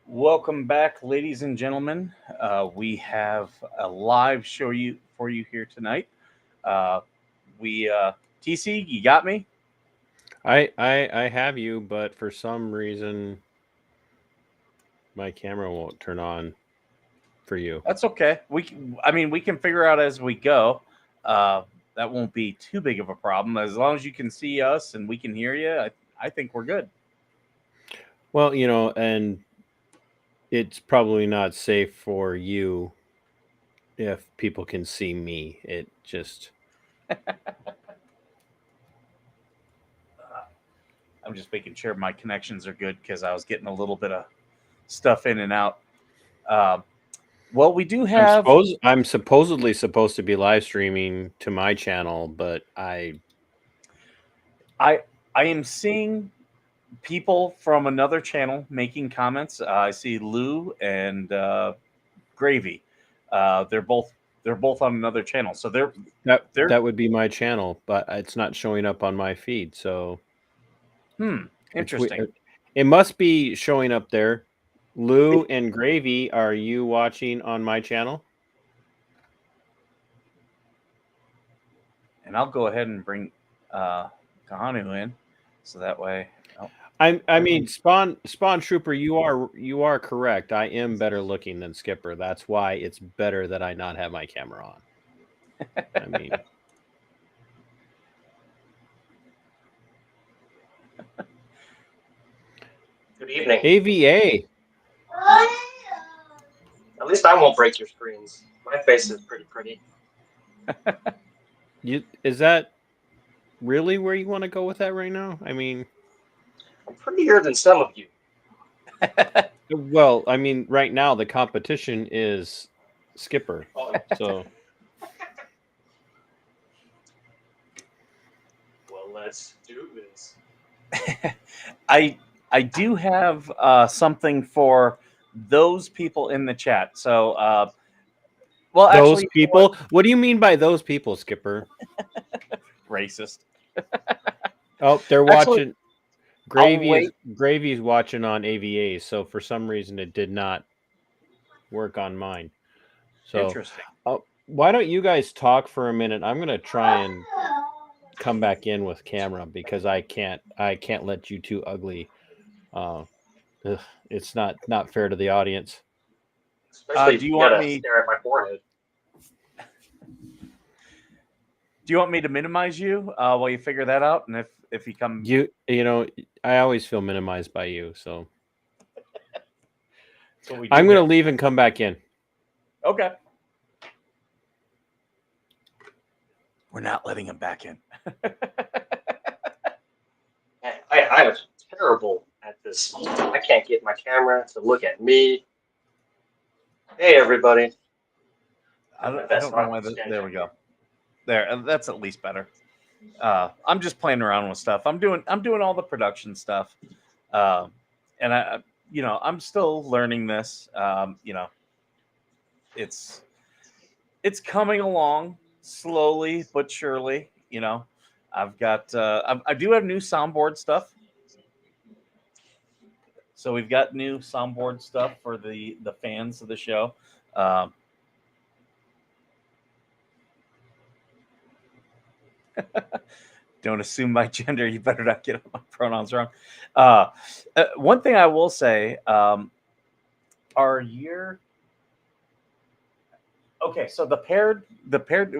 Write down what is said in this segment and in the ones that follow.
Welcome back, ladies and gentlemen. We have a live show for you here tonight. Uh, we TC, you got me. I have you, but for some reason my camera won't turn on for you. That's okay. We can figure out as we go. Uh, that won't be too big of a problem as long as you can see us and we can hear you. I think we're good. Well, and it's probably not safe for you if people can see me. It just I'm just making sure my connections are good because I was getting a little bit of stuff in and out. Uh, well, we do have. I'm supposedly supposed to be live streaming to my channel, but I I am seeing people from another channel making comments. I see Lou and Gravy. They're both on another channel, so they're that would be my channel, but it's not showing up on my feed, so it's interesting. it must be showing up there. Lou and Gravy, are you watching on my channel? And I'll go ahead and bring uh, Kahanu in, so that way. Oh, I mean, Spawn Trooper, you are correct. I am better looking than Skipper. That's why it's better that I not have my camera on. I mean, Good evening. AVA. At least I won't break your screens. My face is pretty. Is that really where you want to go with that right now? I mean, I'm prettier than some of you. well, I mean, right now the competition is Skipper. Oh, So well, let's do this. I do have something for those people in the chat. So, well, those actually, people. What do you mean by those people, Skipper? racist. Oh, they're Actually, watching. I'll wait. Gravy's watching on AVA, so for some reason it did not work on mine. So, Interesting. why don't you guys talk for a minute? I'm gonna try and come back in with camera because I can't let you two ugly. Uh, ugh, it's not fair to the audience. Especially Do if you you want gotta me? stare at my forehead. Do you want me to minimize you while you figure that out? And if you come, You know I always feel minimized by you, so that's what we do I'm here. gonna leave and come back in. Okay. We're not letting him back in. I am terrible at this. I can't get my camera to look at me. Hey, everybody. I don't know why. There we go. There, that's at least better. I'm just playing around with stuff. I'm doing all the production stuff, uh, and I'm still learning this. It's it's coming along slowly but surely. I've got I do have new soundboard stuff. So we've got new soundboard stuff for the fans of the show. Um, don't assume my gender. You better not get my pronouns wrong. One thing I will say, our year. Okay, so the paired.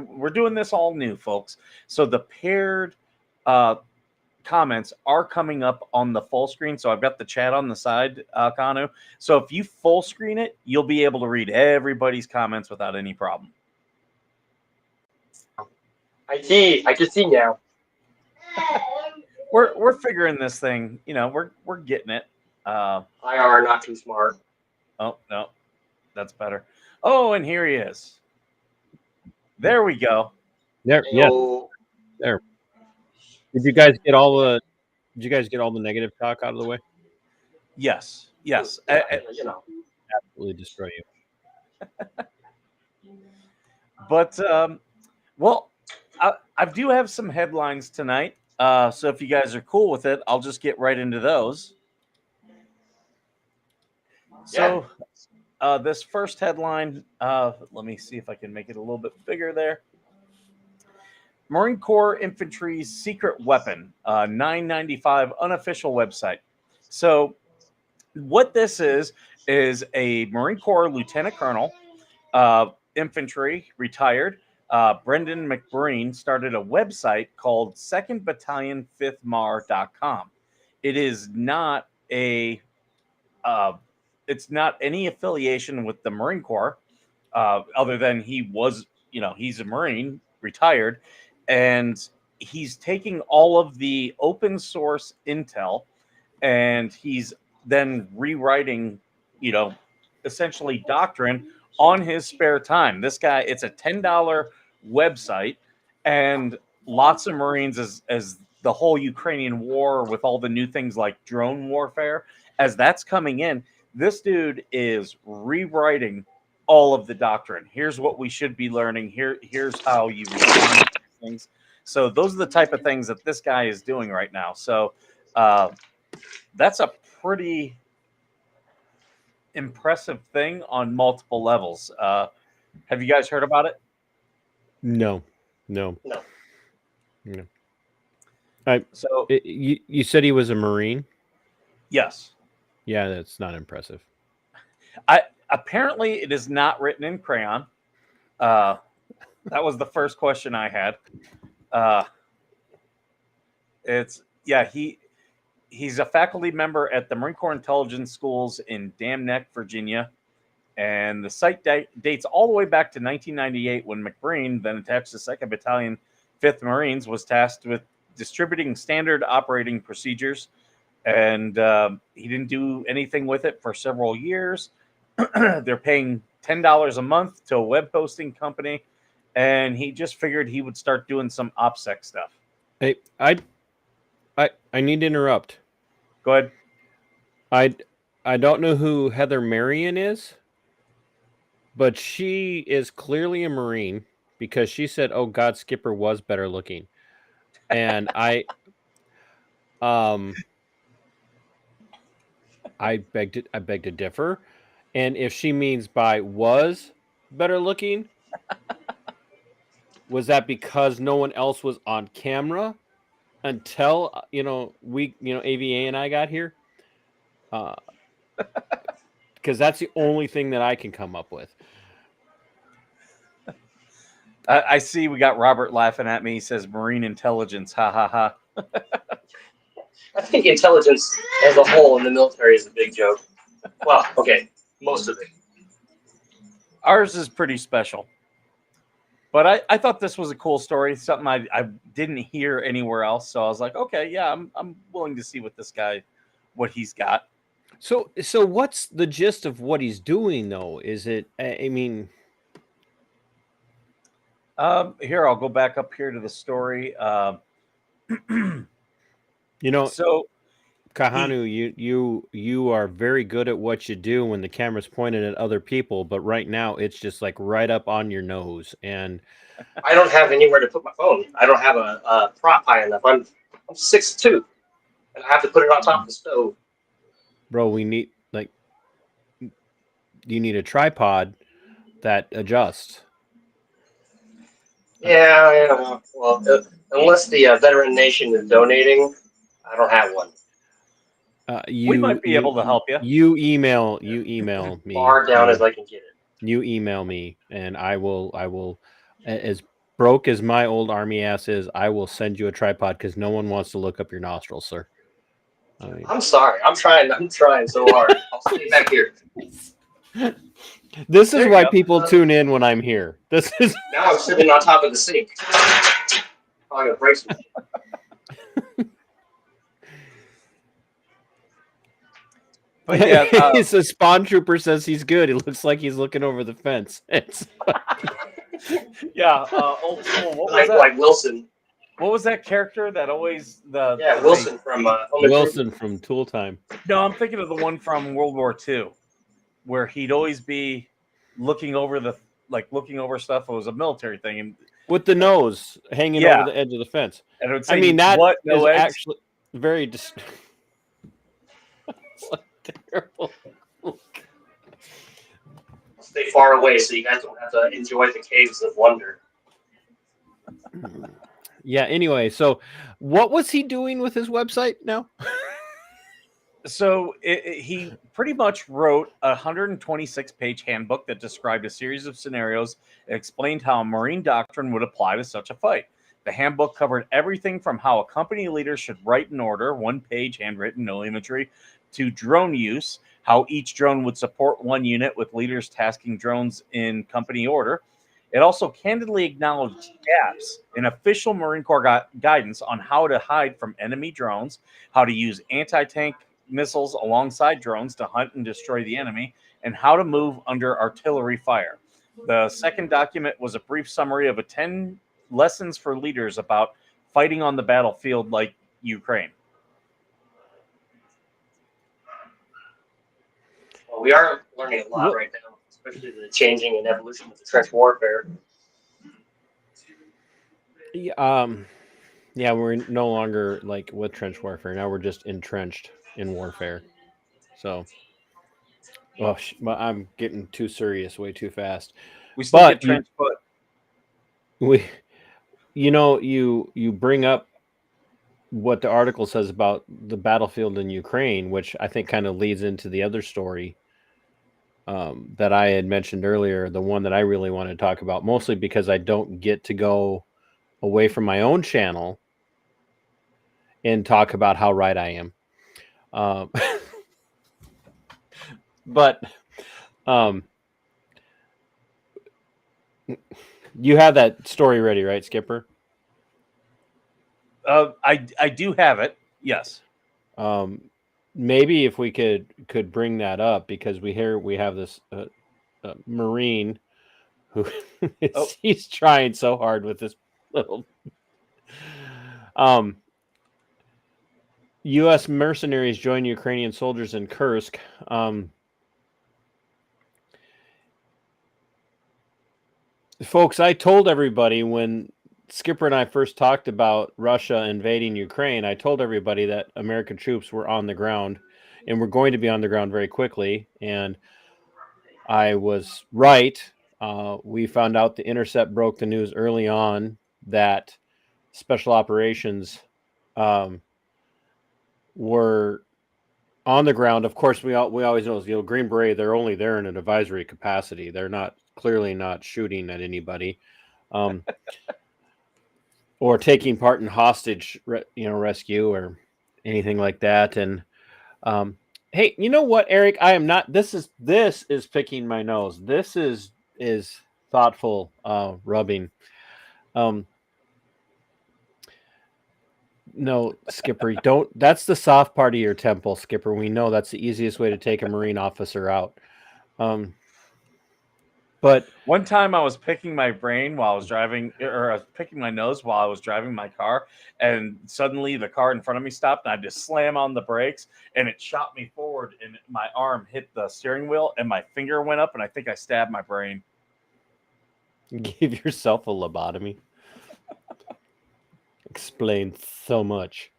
We're doing this all new, folks. So the paired uh, comments are coming up on the full screen. So I've got the chat on the side, Kanu. So if you full screen it, you'll be able to read everybody's comments without any problem. I see. I can see now. We're figuring this thing. We're getting it. IR not too smart. Oh no, that's better. Oh, and here he is. There we go. There, yes, Ayo. there. Did you guys get all the? Did you guys get all the negative talk out of the way? Yes, yes. Yeah, Absolutely destroy you. But well, I do have some headlines tonight. So if you guys are cool with it, I'll just get right into those. So this first headline, let me see if I can make it a little bit bigger there. Marine Corps Infantry's secret weapon, 995 unofficial website. So what this is a Marine Corps Lieutenant Colonel, infantry, retired. Brendan McBreen started a website called Second Battalion 5th Mar.com. It is not a it's not any affiliation with the Marine Corps, other than he was, he's a Marine, retired, and he's taking all of the open source intel and he's then rewriting, essentially doctrine on his spare time. This guy, it's a $10 website, and lots of Marines, as the whole Ukrainian war with all the new things like drone warfare, as that's coming in, this dude is rewriting all of the doctrine. Here's what we should be learning. Here's how you respond to things. So those are the type of things that this guy is doing right now. So that's a pretty impressive thing on multiple levels. Have you guys heard about it? No. So you said he was a Marine? yes. Yeah, that's not impressive. Apparently it is not written in crayon. That was the first question I had. He's a faculty member at the Marine Corps Intelligence Schools in Dam Neck, Virginia. And the site dates all the way back to 1998 when McBreen, then attached to 2nd Battalion, 5th Marines, was tasked with distributing standard operating procedures. And he didn't do anything with it for several years. They're paying $10 a month to a web hosting company. And he just figured he would start doing some OPSEC stuff. Hey, I need to interrupt. Go ahead. I don't know who Heather Marion is, but she is clearly a Marine because she said, "Oh God, Skipper was better looking," and I beg to differ. And if she means by was better looking, was that because no one else was on camera until AVA and I got here? Because that's the only thing that I can come up with. I see we got Robert laughing at me. He says Marine intelligence. Ha ha ha. I think intelligence as a whole in the military is a big joke. Well, okay, most of it. Ours is pretty special. But I thought this was a cool story, something I didn't hear anywhere else. So I was like, okay, yeah, I'm willing to see what he's got. So what's the gist of what he's doing, though? Is it, I mean... Here, I'll go back up here to the story. So Kahanu, you are very good at what you do when the camera's pointed at other people, but right now it's just like right up on your nose. And I don't have anywhere to put my phone. I don't have a prop high enough. I'm 6'2", and I have to put it on top of the stove. Bro, we need you need a tripod that adjusts. Yeah. Well, unless the veteran nation is donating, I don't have one. We might be able to help you. You email me. Far down as I can get it. You email me, and I will. As broke as my old army ass is, I will send you a tripod because no one wants to look up your nostrils, sir. I'm sorry. I'm trying so hard. I'll stay back here. This is why people tune in when I'm here. This is now I'm sitting on top of the sink. I'm gonna break some shit. But yeah, so Spawn Trooper says he's good. He looks like he's looking over the fence. Yeah, old school. What was that? Like Wilson. What was that character that always Wilson from Wilson from Tool Time. No, I'm thinking of the one from World War II, where he'd always be looking over stuff. It was a military thing, and with the nose hanging over the edge of the fence. And it would say, that no is eggs? actually very it's like terrible. Stay far away so you guys don't have to enjoy the caves of wonder. Yeah. Anyway, so what was he doing with his website now? So he pretty much wrote a 126-page handbook that described a series of scenarios and explained how a Marine doctrine would apply to such a fight. The handbook covered everything from how a company leader should write an order, one page handwritten, no imagery, to drone use, how each drone would support one unit with leaders tasking drones in company order. It also candidly acknowledged gaps in official Marine Corps guidance on how to hide from enemy drones, how to use anti-tank missiles alongside drones to hunt and destroy the enemy, and how to move under artillery fire. The second document was a brief summary of 10 lessons for leaders about fighting on the battlefield like Ukraine. Well, we are learning a lot right now, especially the changing and evolution of the trench warfare. Yeah, we're no longer like with trench warfare. Now we're just entrenched in warfare. So, I'm getting too serious way too fast. We still But get trench foot. You bring up what the article says about the battlefield in Ukraine, which I think kind of leads into the other story that I had mentioned earlier, the one that I really want to talk about, mostly because I don't get to go away from my own channel and talk about how right I am. But you have that story ready, right, Skipper? I do have it. Yes. Maybe if we could bring that up, because we have this Marine who he's trying so hard with this little U.S. mercenaries join Ukrainian soldiers in Kursk. Folks, I told everybody when Skipper and I first talked about Russia invading Ukraine, I told everybody that American troops were on the ground and were going to be on the ground very quickly. And I was right. We found out the Intercept broke the news early on that special operations were on the ground. Of course, we always know, Green Beret, they're only there in an advisory capacity. They're clearly not shooting at anybody, or taking part in hostage, rescue or anything like that. And hey, you know what, Eric? I am not. This is picking my nose. This is thoughtful rubbing. No, Skipper, don't. That's the soft part of your temple, Skipper. We know that's the easiest way to take a Marine officer out. But one time I was picking my brain while I was driving, or I was picking my nose while I was driving my car, and suddenly the car in front of me stopped, and I just slammed on the brakes, and it shot me forward, and my arm hit the steering wheel, and my finger went up, and I think I stabbed my brain. Give yourself a lobotomy. Explains so much.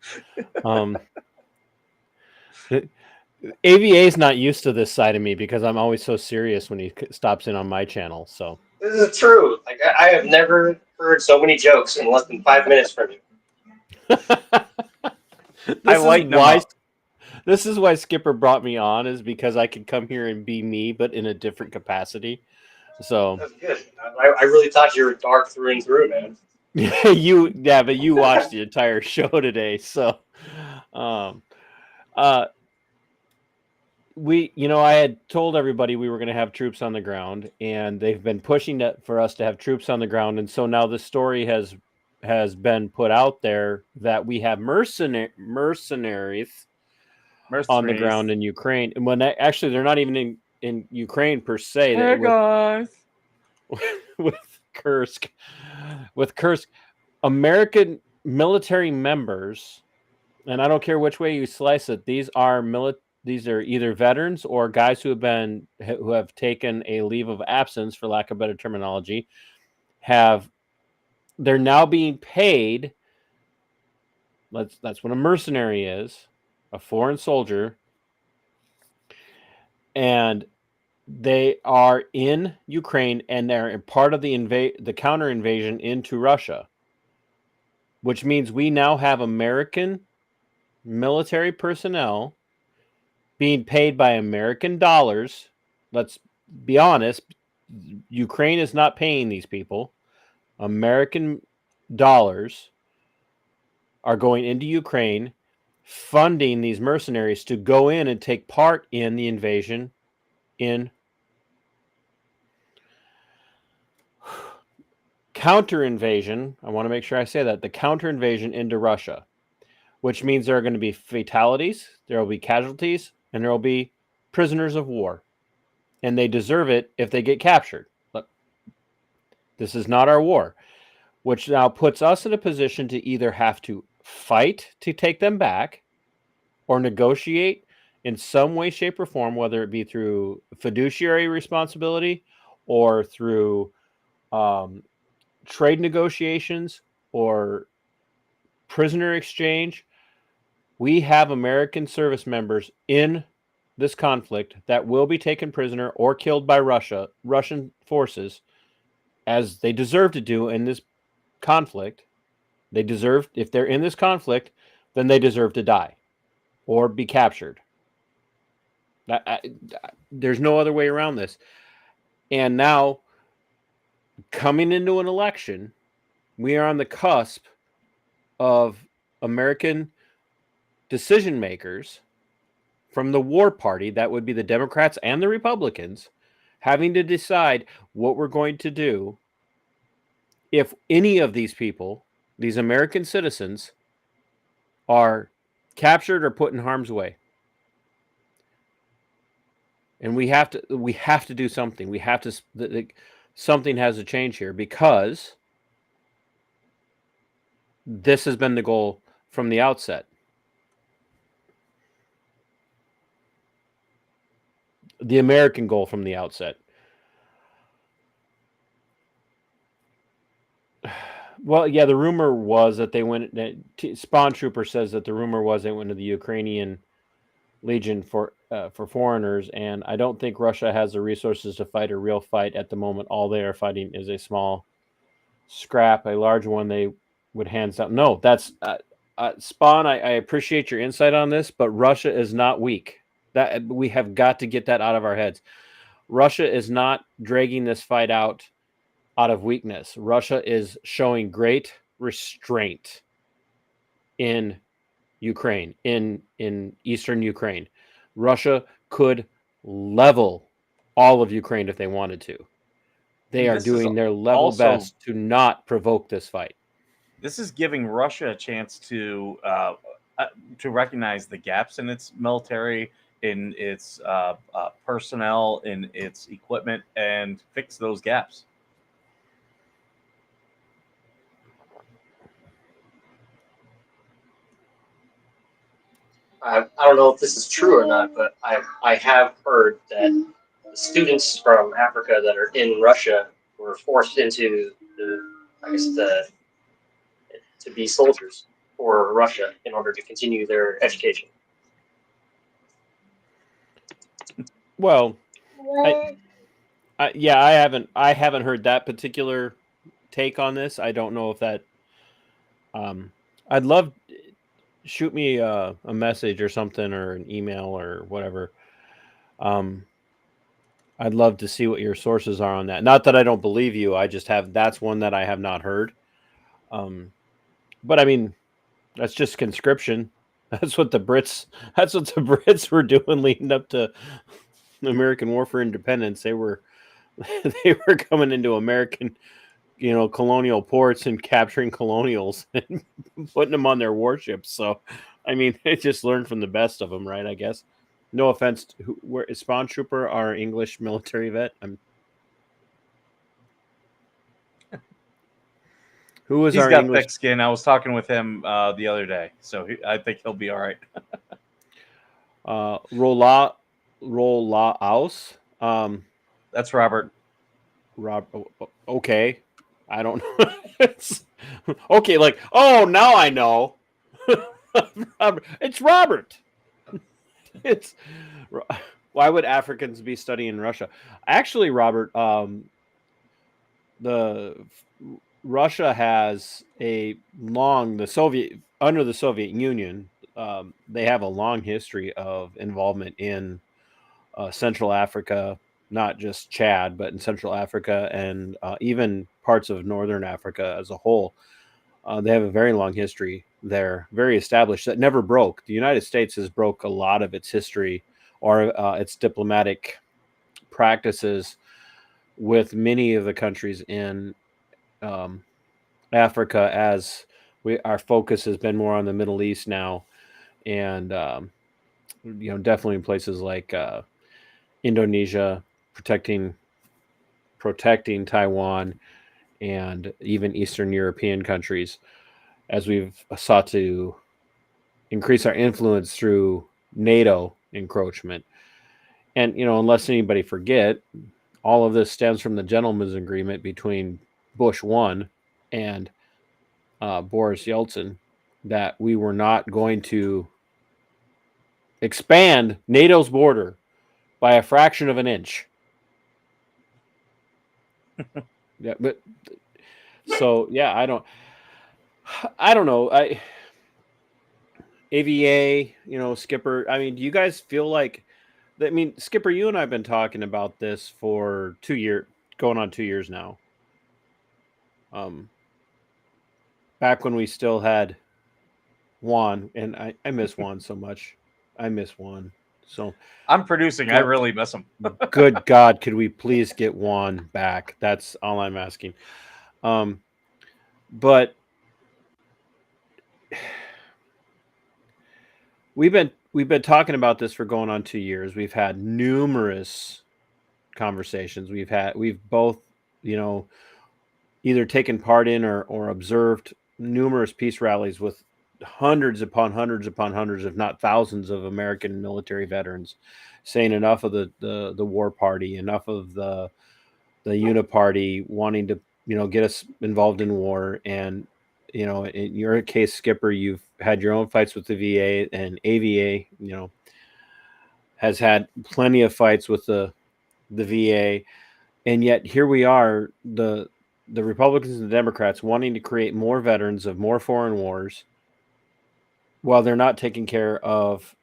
AVA is not used to this side of me because I'm always so serious when he stops in on my channel. So this is true. Like I have never heard so many jokes in less than 5 minutes from you. This is why Skipper brought me on, is because I could come here and be me, but in a different capacity. So that's good. I really thought you were dark through and through, man. but you watched the entire show today, so I had told everybody we were going to have troops on the ground, and they've been pushing for us to have troops on the ground, and so now the story has been put out there that we have mercenaries on the ground in Ukraine, and when actually they're not even in Ukraine per se. Hey guys, with Kursk. American military members, and I don't care which way you slice it, these are either veterans or guys who have taken a leave of absence, for lack of better terminology. They're now being paid. That's what a mercenary is, a foreign soldier. and they are in Ukraine, and they're part of the counter invasion into Russia, which means we now have American military personnel being paid by American dollars. Let's be honest, Ukraine is not paying these people. American dollars are going into Ukraine, funding these mercenaries to go in and take part in the invasion in counter invasion. I want to make sure I say that the counter invasion into Russia, which means there are going to be fatalities, there will be casualties, and there will be prisoners of war. And they deserve it if they get captured. Look, this is not our war, which now puts us in a position to either have to fight to take them back or negotiate in some way, shape, or form, whether it be through fiduciary responsibility or through trade negotiations or prisoner exchange. We have American service members in this conflict that will be taken prisoner or killed by Russian forces, as they deserve to do in this conflict. They deserve, if they're in this conflict, then they deserve to die or be captured. There's no other way around this. And now, coming into an election, we are on the cusp of American decision makers from the war party, that would be the Democrats and the Republicans, having to decide what we're going to do if any of these people, these American citizens, are captured or put in harm's way. And we have to do something. Something has to change here, because this has been the goal from the outset. The American goal from the outset. Well, yeah, the rumor was that they went. Spawn Trooper says that the rumor was they went to the Ukrainian Legion for foreigners, and I don't think Russia has the resources to fight a real fight at the moment. All they are fighting is a small scrap. A large one they would hands down. No, that's Spawn. I appreciate your insight on this, but Russia is not weak. That we have got to get that out of our heads. Russia is not dragging this fight out of weakness. Russia is showing great restraint in Ukraine, in eastern Ukraine. Russia could level all of Ukraine if they wanted to. They are doing their level best to not provoke this fight. This is giving Russia a chance to recognize the gaps in its military, in its personnel, in its equipment, and fix those gaps. I don't know if this is true or not, but I have heard that the students from Africa that are in Russia were forced into to be soldiers for Russia in order to continue their education. Well, I haven't heard that particular take on this. I don't know if that. I'd love. Shoot me a message or something, or an email or whatever. I'd love to see what your sources are on that. Not that I don't believe you. I just that's one that I have not heard. But I mean, that's just conscription. That's what the Brits were doing leading up to American War for Independence. They were coming into American, colonial ports and capturing colonials and putting them on their warships. So, I mean, they just learned from the best of them, right? I guess. No offense. Where is Spawn Trooper, our English military vet? Who was He's our got English? thick skin. I was talking with him the other day, so I think he'll be all right. Rolaus. That's Robert. Okay. I don't know. Okay, like, oh, now I know. It's Robert. Why would Africans be studying Russia? Actually, Robert, Russia has under the Soviet Union. They have a long history of involvement in Central Africa, not just Chad, but in Central Africa and even parts of Northern Africa as a whole. They have a very long history there, very established, that never broke. The United States has broke a lot of its history or its diplomatic practices with many of the countries in Africa, as our focus has been more on the Middle East now, and definitely in places like Indonesia, protecting Taiwan, and even Eastern European countries, as we've sought to increase our influence through NATO encroachment. And unless anybody forget, all of this stems from the gentleman's agreement between Bush 1 and Boris Yeltsin, that we were not going to expand NATO's border by a fraction of an inch. Yeah, but so yeah, I don't know. AVA, Skipper. I mean, do you guys feel like? I mean, Skipper, you and I have been talking about this for 2 years, going on 2 years now. Back when we still had Juan, and I miss Juan so much. I miss Juan. So I'm producing. I really miss him. Good God, could we please get Juan back? That's all I'm asking. But we've been talking about this for going on 2 years. We've had numerous conversations. We've both, either taken part in or observed numerous peace rallies with hundreds upon hundreds upon hundreds, if not thousands, of American military veterans saying enough of the war party, enough of the uni-party, wanting to get us involved in war. And in your case, Skipper, you've had your own fights with the VA, and AVA has had plenty of fights with the VA. And yet here we are, the Republicans and the Democrats, wanting to create more veterans of more foreign wars, while they're not taking care of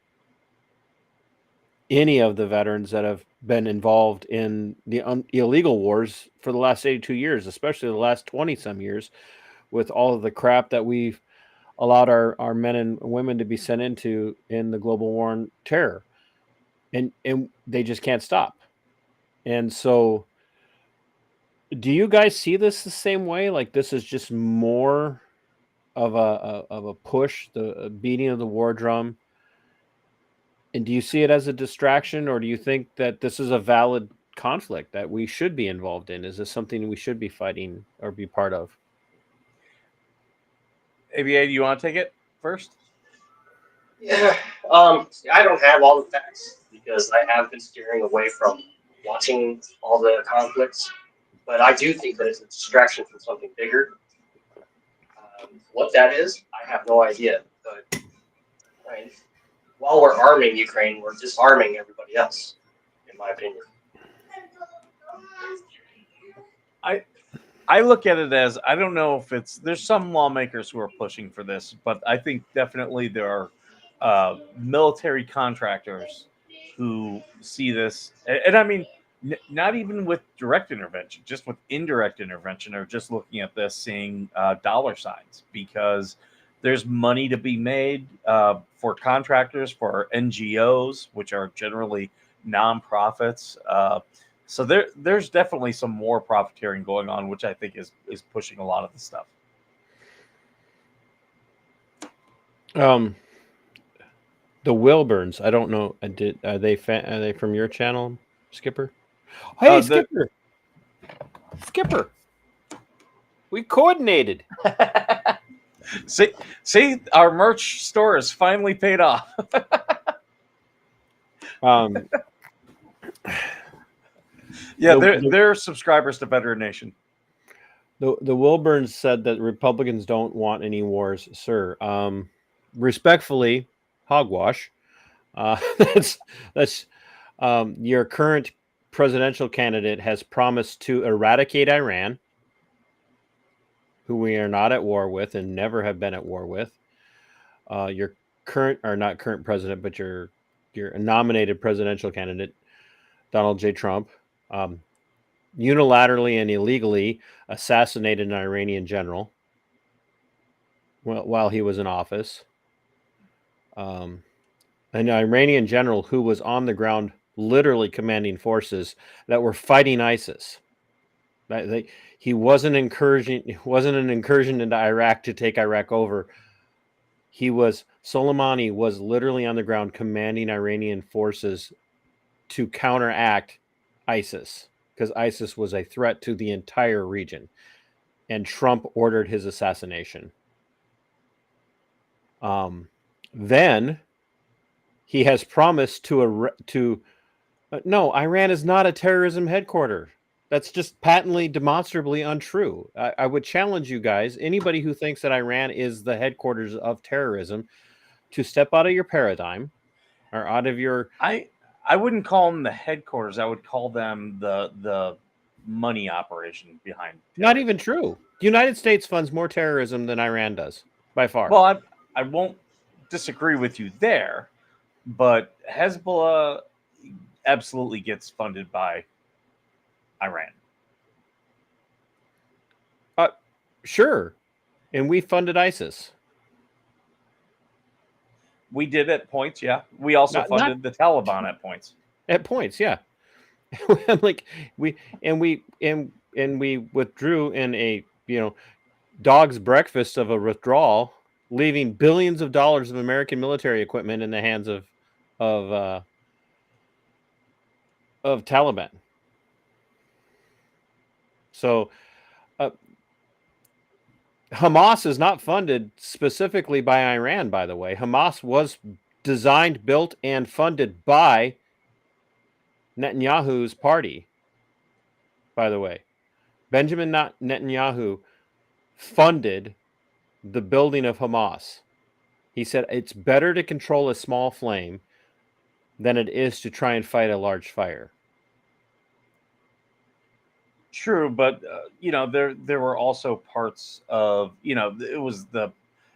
any of the veterans that have been involved in the illegal wars for the last 82 years, especially the last 20 some years, with all of the crap that we've allowed our men and women to be sent into in the global war on terror. And they just can't stop. And so, do you guys see this the same way? Like, this is just more of a push, the beating of the war drum? And do you see it as a distraction, or do you think that this is a valid conflict that we should be involved in? Is this something we should be fighting or be part of? ABA, do you want to take it first? Yeah, I don't have all the facts because I have been steering away from watching all the conflicts, but I do think that it's a distraction from something bigger. What that is, I have no idea. But while we're arming Ukraine, we're disarming everybody else, in my opinion. I look at it as, I don't know if there's some lawmakers who are pushing for this, but I think definitely there are military contractors who see this. And I mean, not even with direct intervention, just with indirect intervention, or just looking at this, seeing dollar signs, because there's money to be made for contractors, for NGOs, which are generally nonprofits. So there's definitely some more profiteering going on, which I think is pushing a lot of the stuff. The Wilburns, I don't know. Are they from your channel, Skipper? Hey, Skipper. Skipper. We coordinated. See, our merch store is finally paid off. Yeah, they're subscribers to Veteran Nation. The Wilburns said that Republicans don't want any wars, sir. Respectfully, hogwash. That's Your current presidential candidate has promised to eradicate Iran, who we are not at war with and never have been at war with. Your current, or not current president, but your nominated presidential candidate, Donald J. Trump, unilaterally and illegally assassinated an Iranian general while he was in office. An Iranian general who was on the ground literally commanding forces that were fighting ISIS. He wasn't an incursion into Iraq to take Iraq over. Soleimani was literally on the ground commanding Iranian forces to counteract ISIS, because ISIS was a threat to the entire region, and Trump ordered his assassination. Then he has promised no, Iran is not a terrorism headquarters. That's just patently, demonstrably untrue. I would challenge you guys, anybody who thinks that Iran is the headquarters of terrorism, to step out of your paradigm or out of your... I wouldn't call them the headquarters. I would call them the money operation behind terrorism. Not even true. The United States funds more terrorism than Iran does, by far. Well, I won't disagree with you there, but Hezbollah absolutely gets funded by Iran. Sure. And we funded ISIS. We did at points, yeah. We also funded the Taliban at points. At points, yeah. Like we withdrew in a dog's breakfast of a withdrawal, leaving billions of dollars of American military equipment in the hands of Taliban. So Hamas is not funded specifically by Iran, by the way. Hamas was designed, built, and funded by Netanyahu's party, by the way. Benjamin Netanyahu funded the building of Hamas. He said it's better to control a small flame than it is to try and fight a large fire. True, but there were also parts of it was the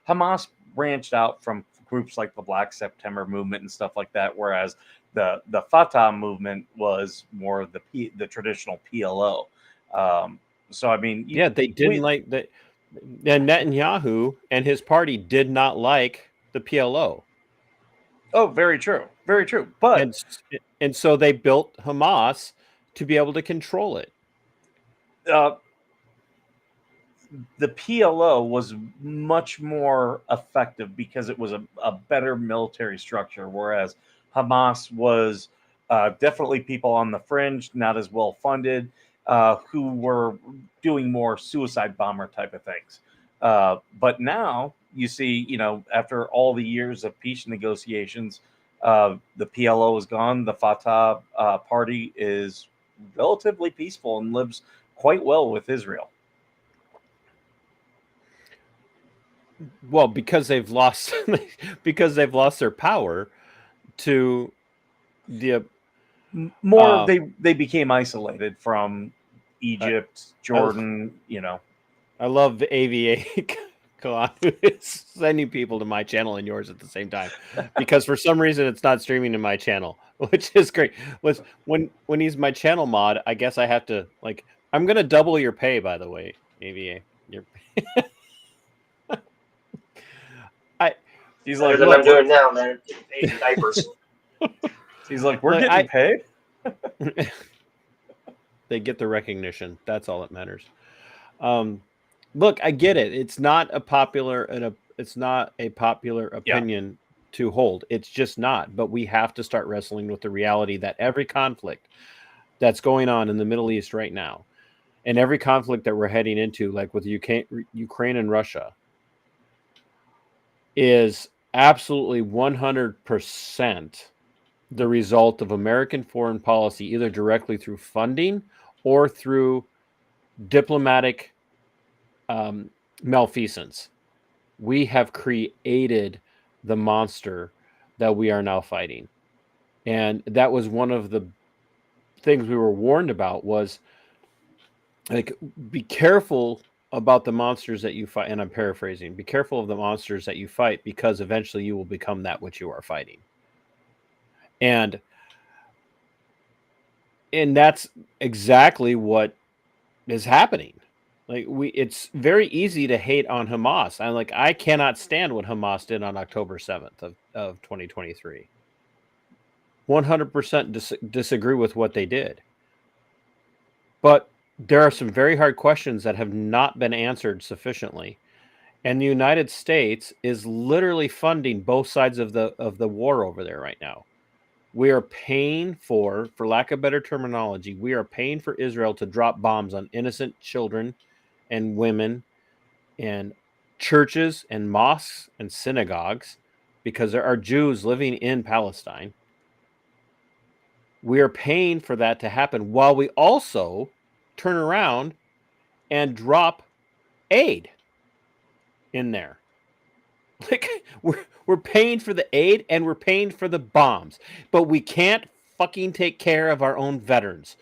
Hamas branched out from groups like the Black September movement and stuff like that, whereas the Fatah movement was more of the traditional PLO. So I mean, they didn't like that. And Netanyahu and his party did not like the PLO. Oh, very true, very true. But and so they built Hamas to be able to control it. The PLO was much more effective because it was a better military structure, whereas Hamas was definitely people on the fringe, not as well funded, who were doing more suicide bomber type of things. But now you see, after all the years of peace negotiations, the PLO is gone. The Fatah party is relatively peaceful and lives quite well with Israel. Well, because they've lost their power to the more. They became isolated from Egypt, Jordan. I love AVA sending people to my channel and yours at the same time, because for some reason it's not streaming to my channel, which is great. When he's my channel mod, I guess I have to I'm gonna double your pay, by the way, AVA. He's like, I'm doing now, man. Getting paid in diapers. He's like, we're getting paid. They get the recognition. That's all that matters. Look, I get it. It's not a popular opinion to hold. It's just not. But we have to start wrestling with the reality that every conflict that's going on in the Middle East right now, and every conflict that we're heading into, like with Ukraine and Russia, is absolutely 100% the result of American foreign policy, either directly through funding or through diplomatic malfeasance. We have created the monster that we are now fighting. And that was one of the things we were warned about was, like, be careful about the monsters that you fight. And I'm paraphrasing, be careful of the monsters that you fight, because eventually you will become that which you are fighting. And that's exactly what is happening. Like, it's very easy to hate on Hamas. I cannot stand what Hamas did on October 7th of 2023. 100% disagree with what they did. But there are some very hard questions that have not been answered sufficiently. And the United States is literally funding both sides of the war over there right now. We are paying for lack of better terminology, we are paying for Israel to drop bombs on innocent children and women and churches and mosques and synagogues, because there are Jews living in Palestine. We are paying for that to happen while we also turn around and drop aid in there. Like, we're paying for the aid and we're paying for the bombs, but we can't fucking take care of our own veterans,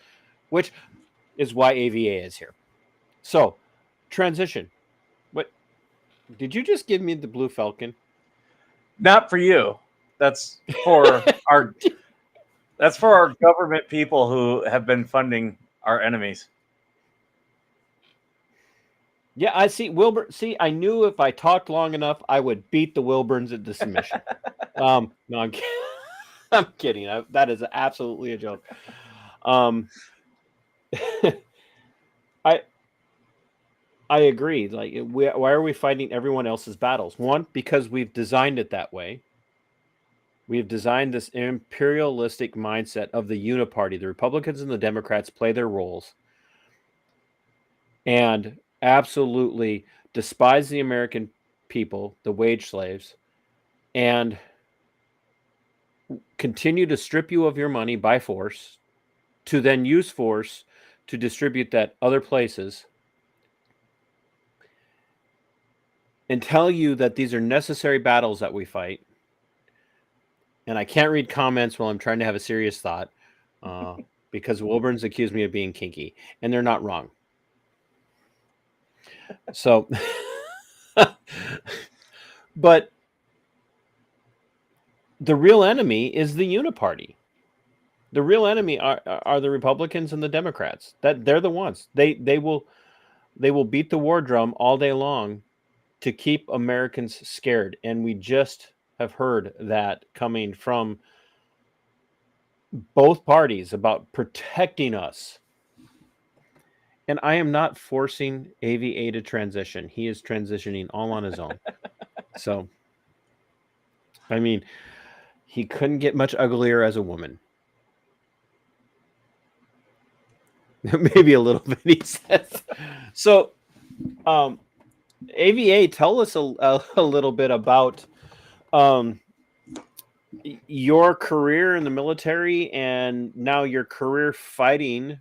which is why AVA is here. So, transition. What did you just give me the Blue Falcon? Not for you. That's for our government people who have been funding our enemies. Yeah, I see. Wilbur, see, I knew if I talked long enough, I would beat the Wilburns into submission. No, I'm kidding. I'm kidding. That is absolutely a joke. I agree. Like, why are we fighting everyone else's battles? One, because we've designed it that way. We've designed this imperialistic mindset of the uni-party. The Republicans and the Democrats play their roles and absolutely despise the American people, the wage slaves, and continue to strip you of your money by force, to then use force to distribute that other places, and tell you that these are necessary battles that we fight. And I can't read comments while I'm trying to have a serious thought, because Wilburns accuse me of being kinky, and they're not wrong. So, but the real enemy is the uni-party. The real enemy are the Republicans and the Democrats. That they're the ones. They will beat the war drum all day long to keep Americans scared. And we just have heard that coming from both parties about protecting us. And I am not forcing AVA to transition. He is transitioning all on his own. So, I mean, he couldn't get much uglier as a woman. Maybe a little bit, he says. So, AVA, tell us a little bit about your career in the military and now your career fighting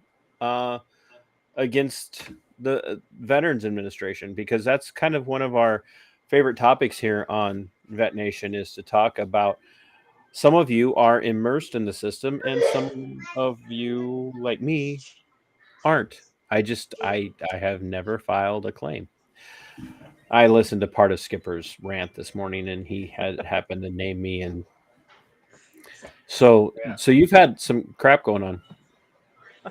against the Veterans Administration, because that's kind of one of our favorite topics here on Vet Nation, is to talk about. Some of you are immersed in the system and some of you, like me, aren't. I have never filed a claim. I listened to part of Skipper's rant this morning, and he had happened to name me, and so you've had some crap going on.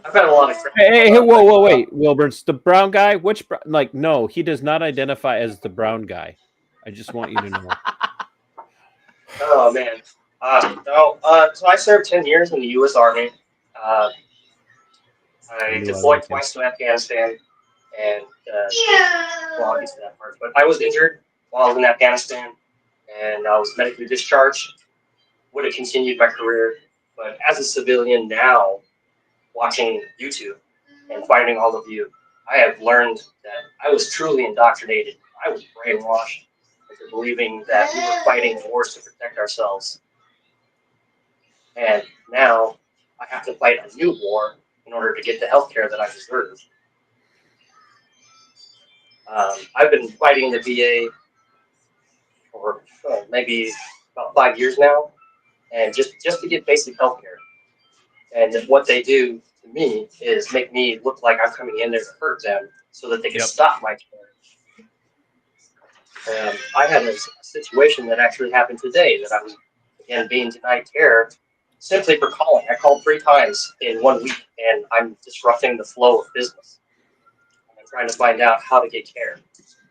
I've had a lot of crap. Hey, whoa, wait, Wilburns, the brown guy? Which no, he does not identify as the brown guy. I just want you to know. Oh man. So I served 10 years in the U.S. Army. I deployed twice to Afghanistan, and well, I'll get to that part. But I was injured while I was in Afghanistan, and I was medically discharged. Would have continued my career, but as a civilian now, watching YouTube and finding all of you, I have learned that I was truly indoctrinated. I was brainwashed into believing that we were fighting wars to protect ourselves. And now I have to fight a new war in order to get the health care that I deserve. I've been fighting the VA for maybe about 5 years now. and just to get basic health care. And what they do to me is make me look like I'm coming in there to hurt them so that they can Yep. stop my care. I had a situation that actually happened today that I was, again, being denied care simply for calling. I called 3 times in 1 week, and I'm disrupting the flow of business. I'm trying to find out how to get care.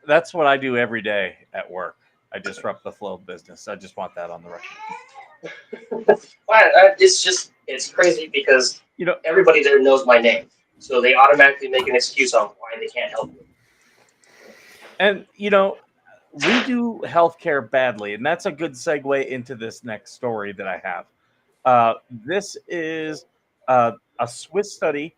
That's what I do every day at work. I disrupt the flow of business. I just want that on the record. It's crazy because You know, everybody there knows my name, so they automatically make an excuse on why they can't help me. and you know, we do healthcare badly, and that's a good segue into this next story that I have. This is a Swiss study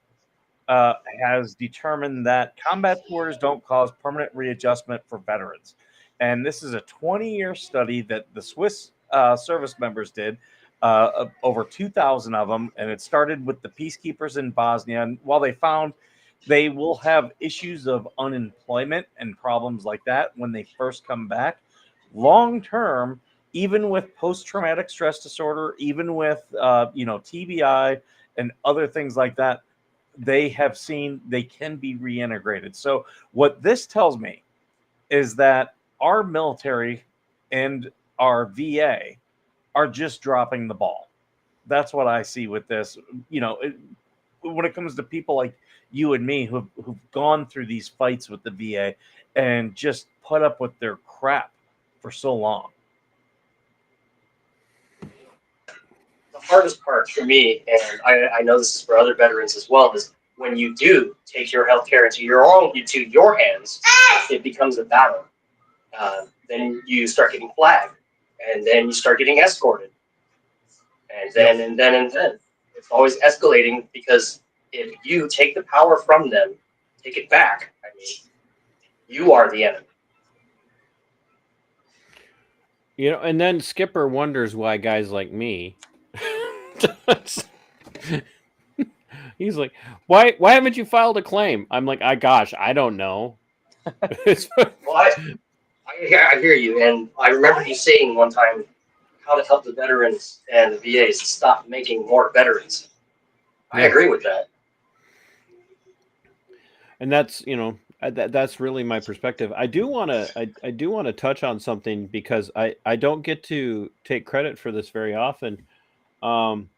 has determined that combat tours don't cause permanent readjustment for veterans. And this is a 20-year study that the Swiss service members did, over 2,000 of them. And it started with the peacekeepers in Bosnia. And while they found they will have issues of unemployment and problems like that when they first come back, long term, even with post-traumatic stress disorder, even with TBI and other things like that, they have seen they can be reintegrated. So what this tells me is that our military and our VA are just dropping the ball. That's what I see with this. When it comes to people like you and me who've gone through these fights with the VA and just put up with their crap for so long. The hardest part for me, and I know this is for other veterans as well, is when you do take your healthcare into your hands, it becomes a battle. Then you start getting flagged, and then you start getting escorted, and then and then and then. It's always escalating because if you take the power from them, take it back. I mean, you are the enemy. And then Skipper wonders why guys like me. He's like, why haven't you filed a claim? I'm like, I don't know. Well, I hear you, and I remember you saying one time how to help the veterans and the VAs stop making more veterans. I agree with that. And that's that's really my perspective. I do want to touch on something because I don't get to take credit for this very often. I'm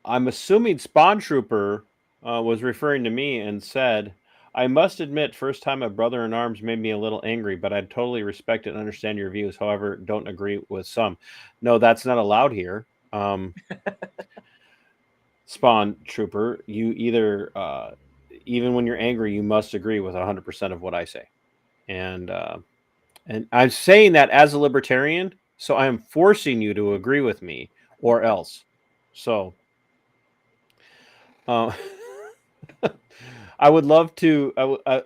assuming Spawn Trooper was referring to me and said, "I must admit, first time a brother in arms made me a little angry, but I totally respect and understand your views. However, don't agree with some." No, that's not allowed here. Spawn Trooper, you either even when you're angry, you must agree with 100% of what I say, and I'm saying that as a libertarian, so I am forcing you to agree with me, or else. So, I would love to. I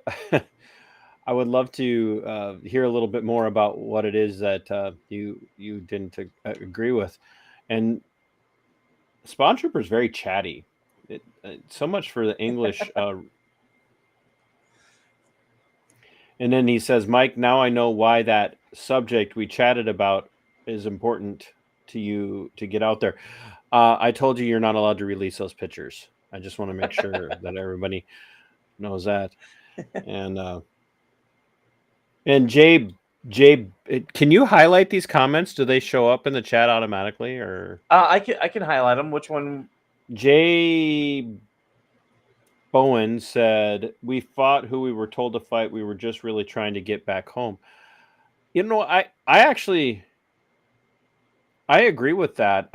would love to hear a little bit more about what it is that you didn't agree with, and Spawn Trooper is very chatty. So much for the English. And then he says, "Mike, now I know why that subject we chatted about is important to you to get out there. I told you you're not allowed to release those pictures. I just want to make sure that everybody knows that." And Jay, can you highlight these comments? Do they show up in the chat automatically, or I can highlight them. Which one? Jay Bowen said, "We fought who we were told to fight. We were just really trying to get back home." I actually I agree with that.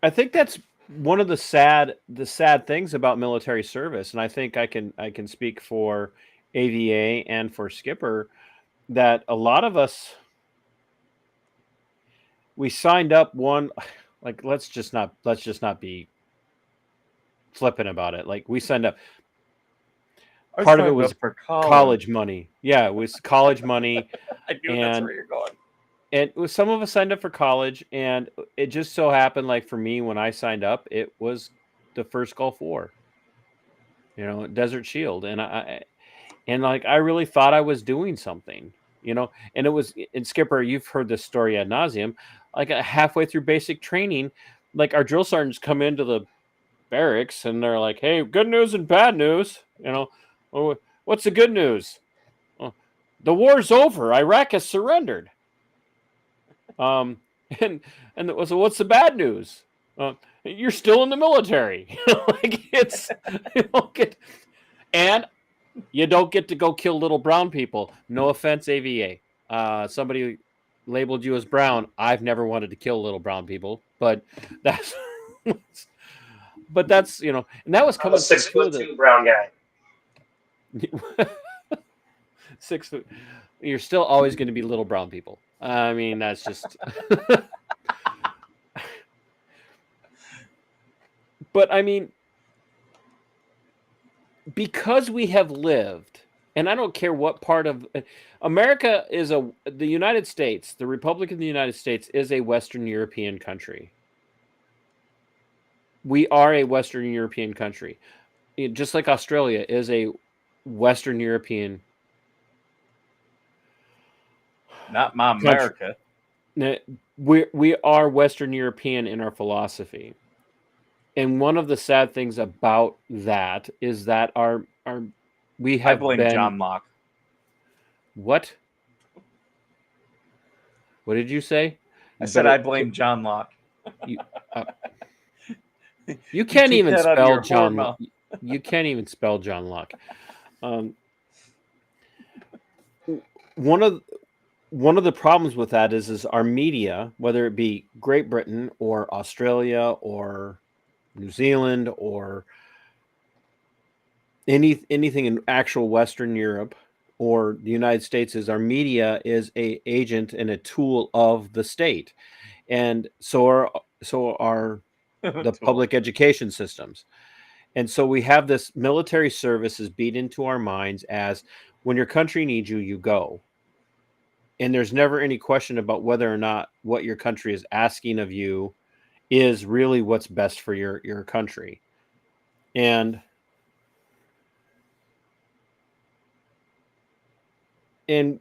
I think that's one of the sad things about military service, and I think I can speak for AVA and for Skipper that a lot of us, we signed up like let's just not be flippant about it. Like we signed up. Part of it was for college money. Yeah, it was college money. I knew that's where you're going. And some of us signed up for college, and it just so happened, like for me, when I signed up, it was the first Gulf War, Desert Shield, And like, I really thought I was doing something, you know, and it was, and Skipper, you've heard this story ad nauseum, like halfway through basic training, like our drill sergeants come into the barracks and they're like, hey, good news and bad news, you know. Oh, what's the good news? Oh, the war's over. Iraq has surrendered. Um, and so what's the bad news? You're still in the military. Like it's you don't get, and you don't get to go kill little brown people. No offense, AVA. Somebody labeled you as brown. I've never wanted to kill little brown people, but that's but that's, you know, and that was I'm coming a from two of the 6'2" brown guy. 6 foot. You're still always going to be little brown people. I mean, that's just. But I mean, because we have lived, and I don't care what part of America is the United States, the Republic of the United States is a Western European country. We are a Western European country, just like Australia is a Western European. Not my America. We are Western European in our philosophy. And one of the sad things about that is that we have I blame been, John Locke. What? What did you say? I said I blame John Locke. You can't even spell John mouth. Locke. You can't even spell John Locke. One of the problems with that is our media, whether it be Great Britain or Australia or New Zealand or anything in actual Western Europe or the United States, is our media is a agent and a tool of the state, and so are the public education systems. And so we have this military service is beat into our minds as when your country needs you, you go. And there's never any question about whether or not what your country is asking of you is really what's best for your country. And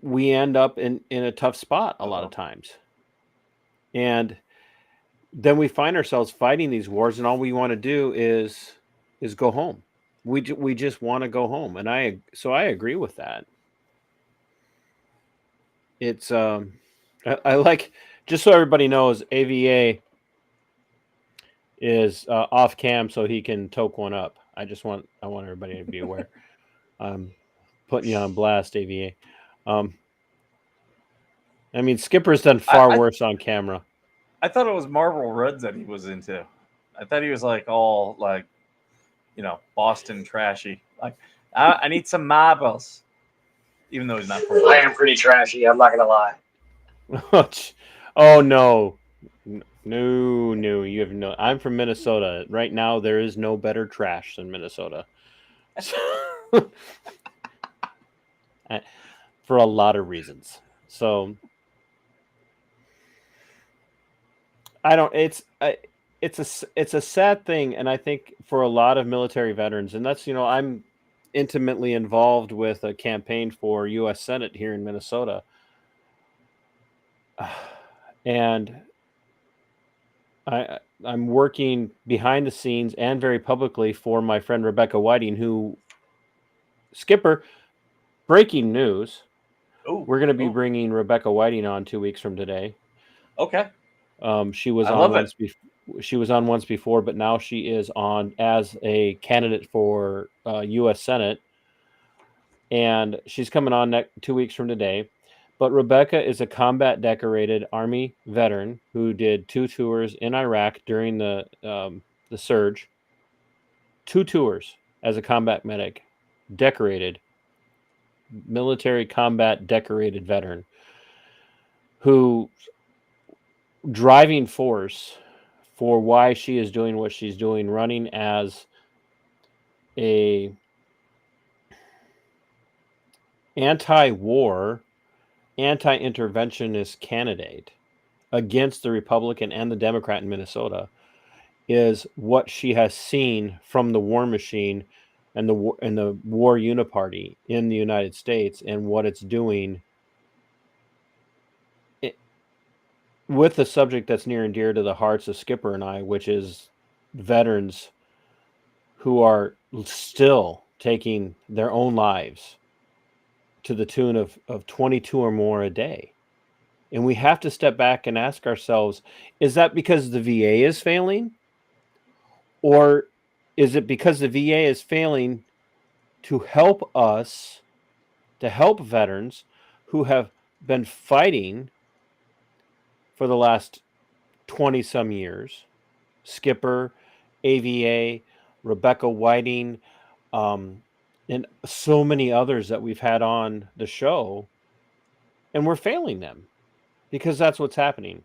we end up in a tough spot a lot of times. And then we find ourselves fighting these wars, and all we want to do is go home. We just want to go home. And I agree with that. It's I like, just so everybody knows, AVA is off cam so he can toke one up. I want everybody to be aware. I'm putting you on blast, AVA. I mean, Skipper's done far worse on camera. I thought it was Marble Reds that he was into. I thought he was like all like, you know, Boston trashy. Like, I need some marbles. Even though he's not. I am pretty trashy. I'm not gonna lie. Oh no, you have no. I'm from Minnesota. Right now, there is no better trash than Minnesota. For a lot of reasons. So I don't. It's a sad thing, and I think for a lot of military veterans, and that's, you know, I'm intimately involved with a campaign for U.S. Senate here in Minnesota, and I'm working behind the scenes and very publicly for my friend Rebecca Whiting, who, Skipper, breaking news. Ooh, we're going to be bringing Rebecca Whiting on 2 weeks from today. Okay. She was on once before. She was on once before, but now she is on as a candidate for U.S. Senate, and she's coming on 2 weeks from today. But Rebecca is a combat decorated Army veteran who did 2 tours in Iraq during the surge. 2 tours as a combat medic, decorated military combat decorated veteran, who driving force for why she is doing what she's doing, running as a anti-war, anti-interventionist candidate against the Republican and the Democrat in Minnesota, is what she has seen from the war machine and the war uni-party in the United States and what it's doing with the subject that's near and dear to the hearts of Skipper and I, which is veterans who are still taking their own lives to the tune of 22 or more a day. And we have to step back and ask ourselves, is that because the VA is failing? Or is it because the VA is failing to help us, to help veterans who have been fighting for the last 20 some years? Skipper, AVA, Rebecca Whiting, and so many others that we've had on the show, and we're failing them because that's what's happening.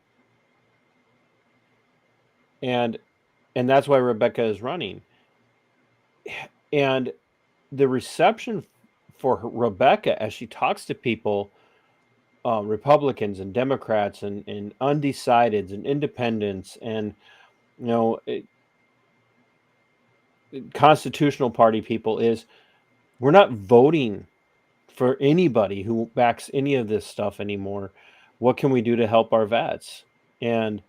And that's why Rebecca is running. And the reception for Rebecca as she talks to people, Republicans and Democrats and undecideds and independents and constitutional party people, is we're not voting for anybody who backs any of this stuff anymore. What can we do to help our vets? And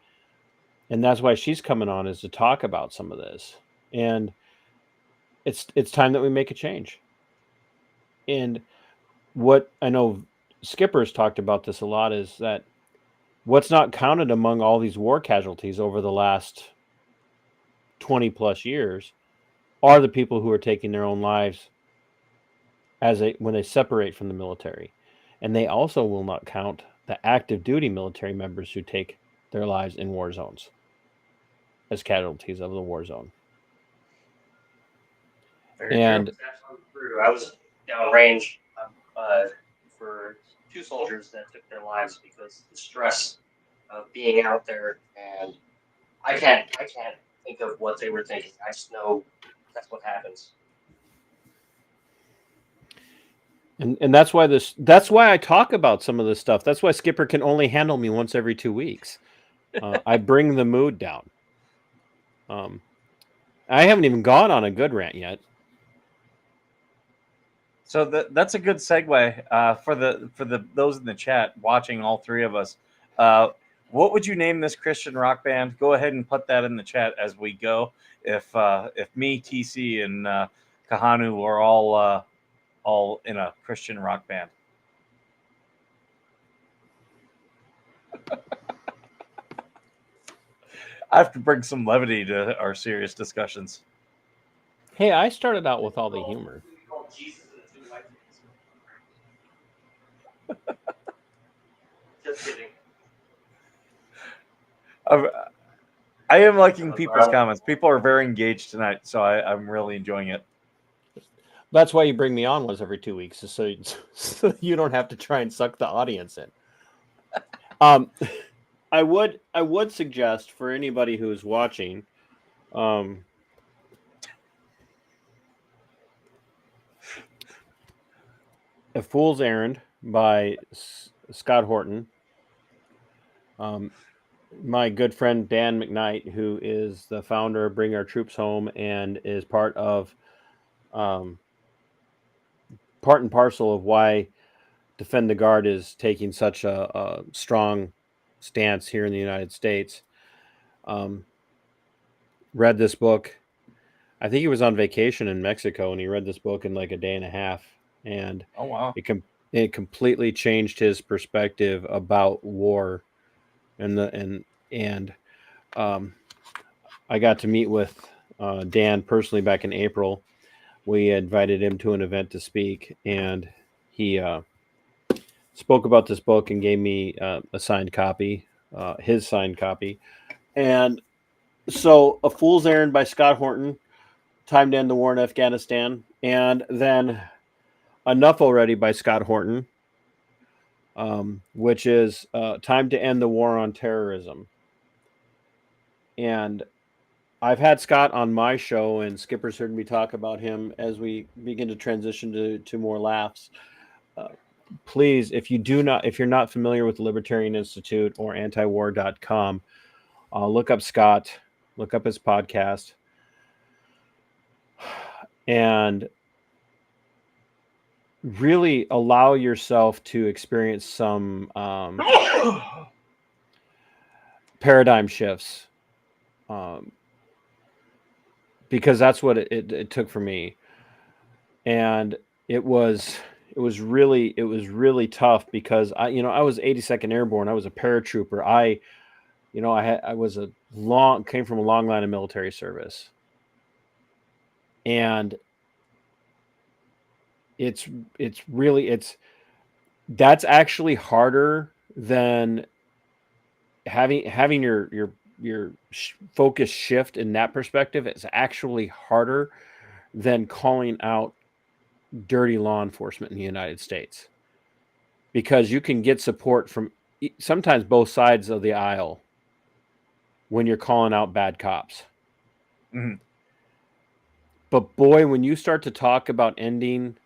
that's why she's coming on, is to talk about some of this. And it's time that we make a change. And what I know Skipper's talked about this a lot is that what's not counted among all these war casualties over the last 20 plus years are the people who are taking their own lives when they separate from the military. And they also will not count the active duty military members who take their lives in war zones as casualties of the war zone. Very and true. That's absolutely true. I was downrange for 2 soldiers that took their lives because the stress of being out there, and I can't think of what they were thinking. I just know that's what happens. And that's why I talk about some of this stuff. That's why Skipper can only handle me once every 2 weeks. I bring the mood down. I haven't even gone on a good rant yet. So that's a good segue for the those in the chat watching, all 3 of us. What would you name this Christian rock band? Go ahead and put that in the chat as we go. If me, TC, and Kahanu are all in a Christian rock band. I have to bring some levity to our serious discussions. Hey, I started out with all the humor. Just kidding. I am liking people's comments. People are very engaged tonight, so I'm really enjoying it. That's why you bring me on once every 2 weeks, so you don't have to try and suck the audience in. I would suggest for anybody who is watching, A Fool's Errand by Scott Horton. My good friend Dan McKnight, who is the founder of Bring Our Troops Home and is part and parcel of why Defend the Guard is taking such a strong stance here in the United States. Read this book. I think he was on vacation in Mexico, and he read this book in like a day and a half. And oh wow, it completely changed his perspective about war. And I got to meet with Dan personally back in April. We invited him to an event to speak, and he spoke about this book and gave me a signed copy, his signed copy. And so, A Fool's Errand by Scott Horton, Time to End the War in Afghanistan, and then Enough Already by Scott Horton, which is Time to End the War on Terrorism. And I've had Scott on my show, and Skipper's heard me talk about him as we begin to transition to more laughs. Please, if you're not familiar with the Libertarian Institute or antiwar.com, look up Scott, look up his podcast. and really allow yourself to experience some paradigm shifts, because that's what it took for me. And it was really tough, because I was 82nd Airborne. I was a paratrooper. I came from a long line of military service, and that's actually harder than having your focus shift in that perspective. It's actually harder than calling out dirty law enforcement in the United States, because you can get support from sometimes both sides of the aisle when you're calling out bad cops. Mhm. But boy, when you start to talk about ending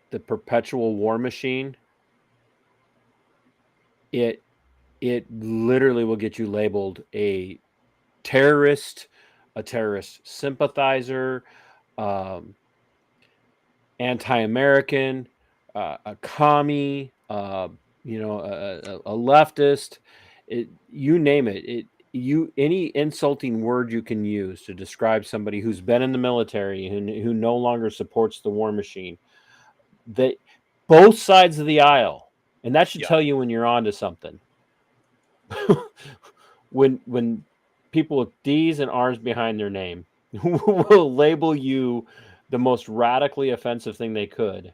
the perpetual war machine, it literally will get you labeled a terrorist sympathizer, anti-American, a commie, a leftist. You name it. Any insulting word you can use to describe somebody who's been in the military, who no longer supports the war machine. They both sides of the aisle, and that should Yeah. tell you when you're onto something. when people with D's and R's behind their name will label you the most radically offensive thing they could,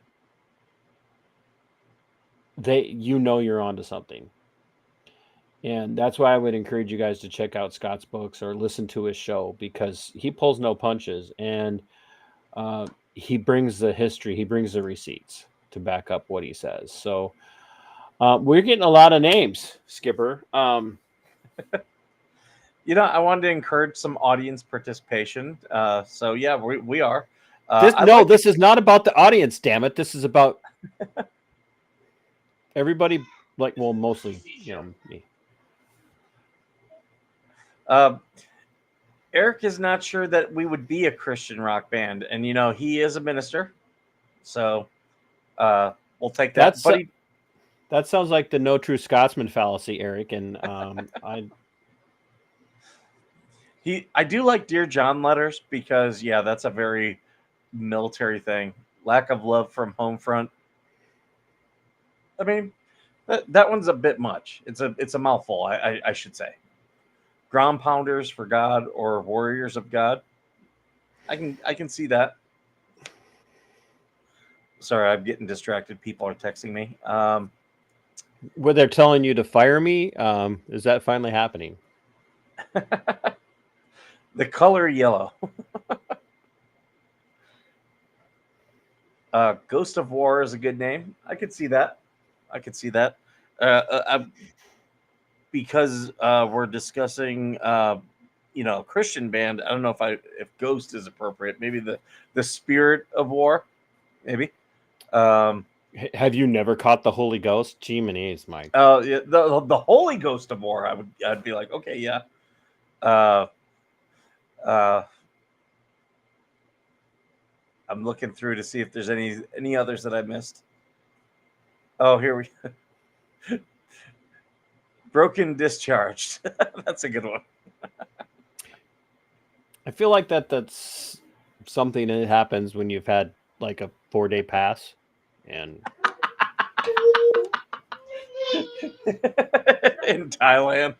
you're onto something. And that's why I would encourage you guys to check out Scott's books or listen to his show, because he pulls no punches, and he brings the history, he brings the receipts to back up what he says. So we're getting a lot of names, Skipper. I wanted to encourage some audience participation. So yeah, we are. This is not about the audience, damn it. This is about everybody, mostly, me. Eric is not sure that we would be a Christian rock band, and he is a minister, so we'll take that. That sounds like the no true Scotsman fallacy, Eric, and I do like Dear John letters, because that's a very military thing. Lack of love from home front. I mean, that one's a bit much. It's a mouthful, I should say. Ground pounders for God, or warriors of God. I can see that. Sorry, I'm getting distracted. People are texting me. Where they're telling you to fire me, is that finally happening? The color yellow. Ghost of War is a good name. I could see that. Because we're discussing Christian band. I don't know if Ghost is appropriate. Maybe the Spirit of War. Maybe. Have you never caught the Holy Ghost? Gee, Mike. Yeah, the Holy Ghost of War. I'd be like, okay, yeah. I'm looking through to see if there's any others that I missed. Oh, here we go. Broken Discharged. That's a good one. I feel like that's something that happens when you've had like a 4-day pass, and in Thailand.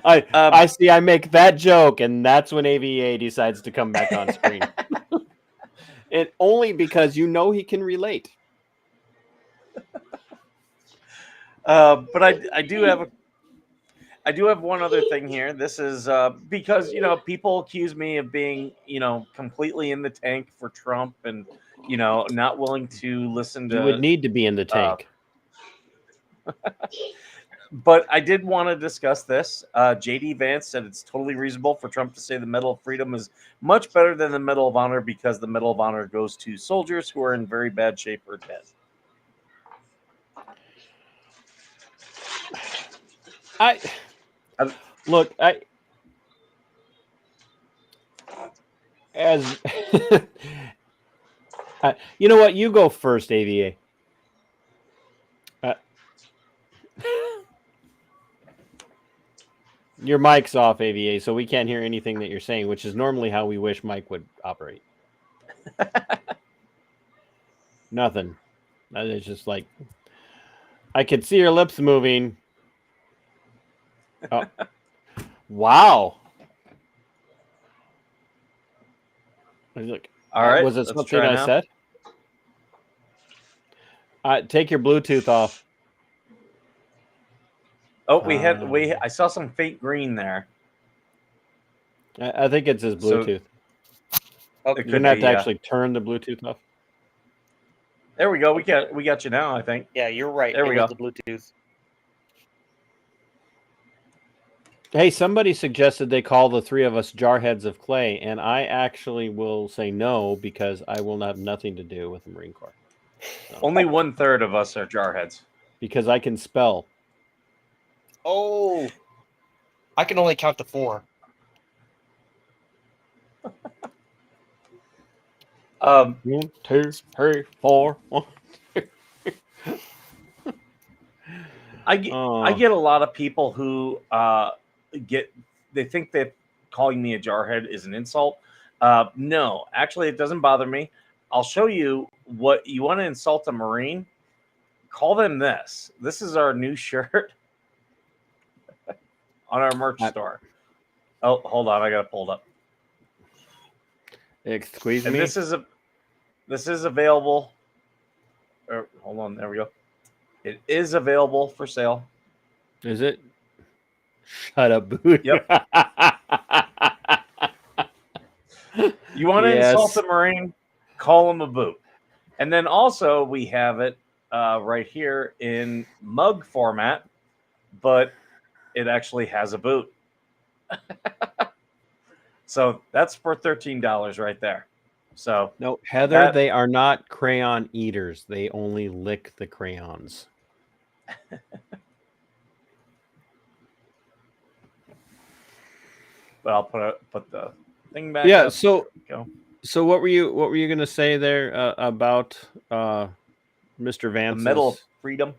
I see. I make that joke, and that's when AVA decides to come back on screen. And only because he can relate. But I do have one other thing here. This is because people accuse me of being completely in the tank for Trump, and not willing to listen to. You would need to be in the tank. But I did want to discuss this. JD Vance said it's totally reasonable for Trump to say the Medal of Freedom is much better than the Medal of Honor, because the Medal of Honor goes to soldiers who are in very bad shape or dead. as you know what, you go first, AVA. Your mic's off, AVA, so we can't hear anything that you're saying, which is normally how we wish Mike would operate. Nothing. It's just like I could see your lips moving. Oh. Wow. Look, All right, was it let's something try I now. said? Take your Bluetooth off. Oh, I saw some faint green there. I think it's his Bluetooth. Oh, You're gonna have to actually turn the Bluetooth off. There we go. We got you now, I think. yeah, you're right. There we go. The Bluetooth. Hey, somebody suggested they call the three of us jarheads of clay, and I actually will say no because I will have nothing to do with the Marine Corps. So. Only 1/3 of us are jarheads. Because I can spell. Oh, I can only count to 4. 1, 2, 3, 4. I get a lot of people who they think that calling me a jarhead is an insult. No, actually, it doesn't bother me. I'll show you what you want to insult a Marine. Call them this. This is our new shirt on our merch store. Oh, hold on, I got it pulled up. Excuse me. And this is available. Hold on, there we go. It is available for sale. Is it? Shut up, Boot. Yep. You want to insult a Marine? Call him a boot. And then also we have it right here in mug format, but it actually has a boot. So that's for $13 right there. So no, Heather, they are not crayon eaters. They only lick the crayons. But I'll put the thing back. Yeah. Up. So what were you going to say there about Mr. Vance's the Medal of Freedom?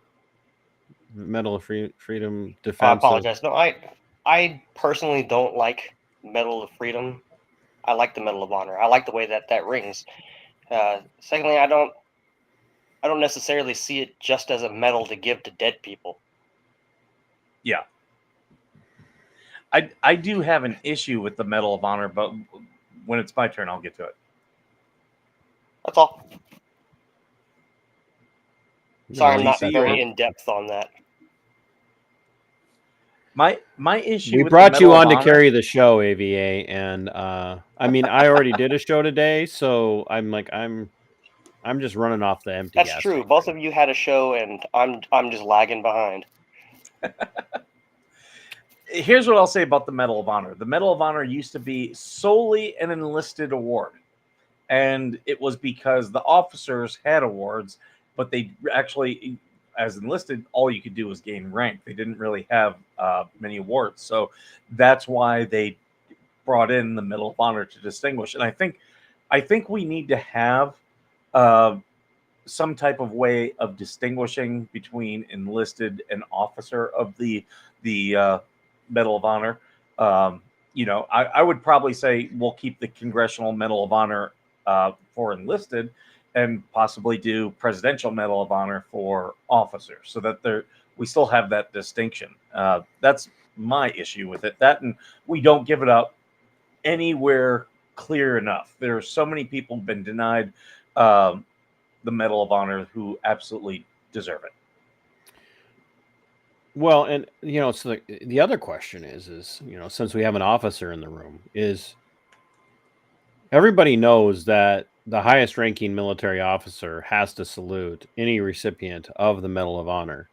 Medal of Freedom defense. I apologize. No, I personally don't like Medal of Freedom. I like the Medal of Honor. I like the way that rings. Secondly, I don't necessarily see it just as a medal to give to dead people. Yeah. I do have an issue with the Medal of Honor, but when it's my turn, I'll get to it. That's all. Sorry, I'm not very in depth on that. My issue. We brought you on to carry the show, AVA, and I mean, I already did a show today, so I'm just running off the empty. That's true. Both of you had a show, and I'm just lagging behind. Here's what I'll say about the Medal of Honor. The Medal of Honor used to be solely an enlisted award. And it was because the officers had awards, but they actually, as enlisted, all you could do was gain rank. They didn't really have many awards. So that's why they brought in the Medal of Honor to distinguish. And I think we need to have some type of way of distinguishing between enlisted and officer of the Medal of Honor. I would probably say we'll keep the Congressional Medal of Honor for enlisted, and possibly do Presidential Medal of Honor for officers, so that we still have that distinction. That's my issue with it. That, and we don't give it up anywhere clear enough. There are so many people who've been denied the Medal of Honor who absolutely deserve it. Well, and so the other question is since we have an officer in the room, is everybody knows that the highest ranking military officer has to salute any recipient of the Medal of Honor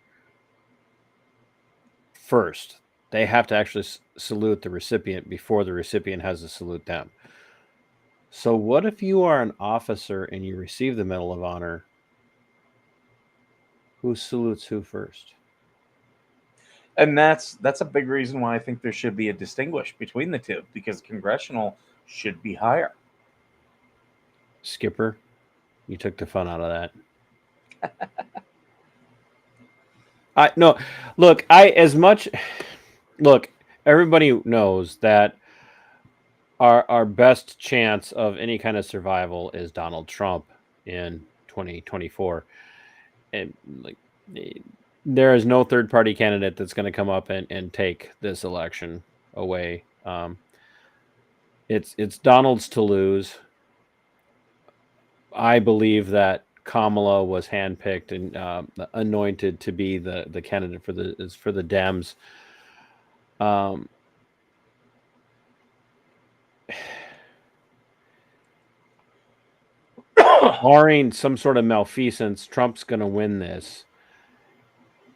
first. They have to actually salute the recipient before the recipient has to salute them. So what if you are an officer and you receive the Medal of Honor? Who salutes who first? And that's a big reason why I think there should be a distinguish between the two, because congressional should be higher. Skipper, you took the fun out of that. Everybody knows that our best chance of any kind of survival is Donald Trump in 2024. And like there is no third party candidate that's going to come up and take this election away. It's Donald's to lose. I believe that Kamala was handpicked and anointed to be the candidate for the Dems. Barring some sort of malfeasance, Trump's going to win this.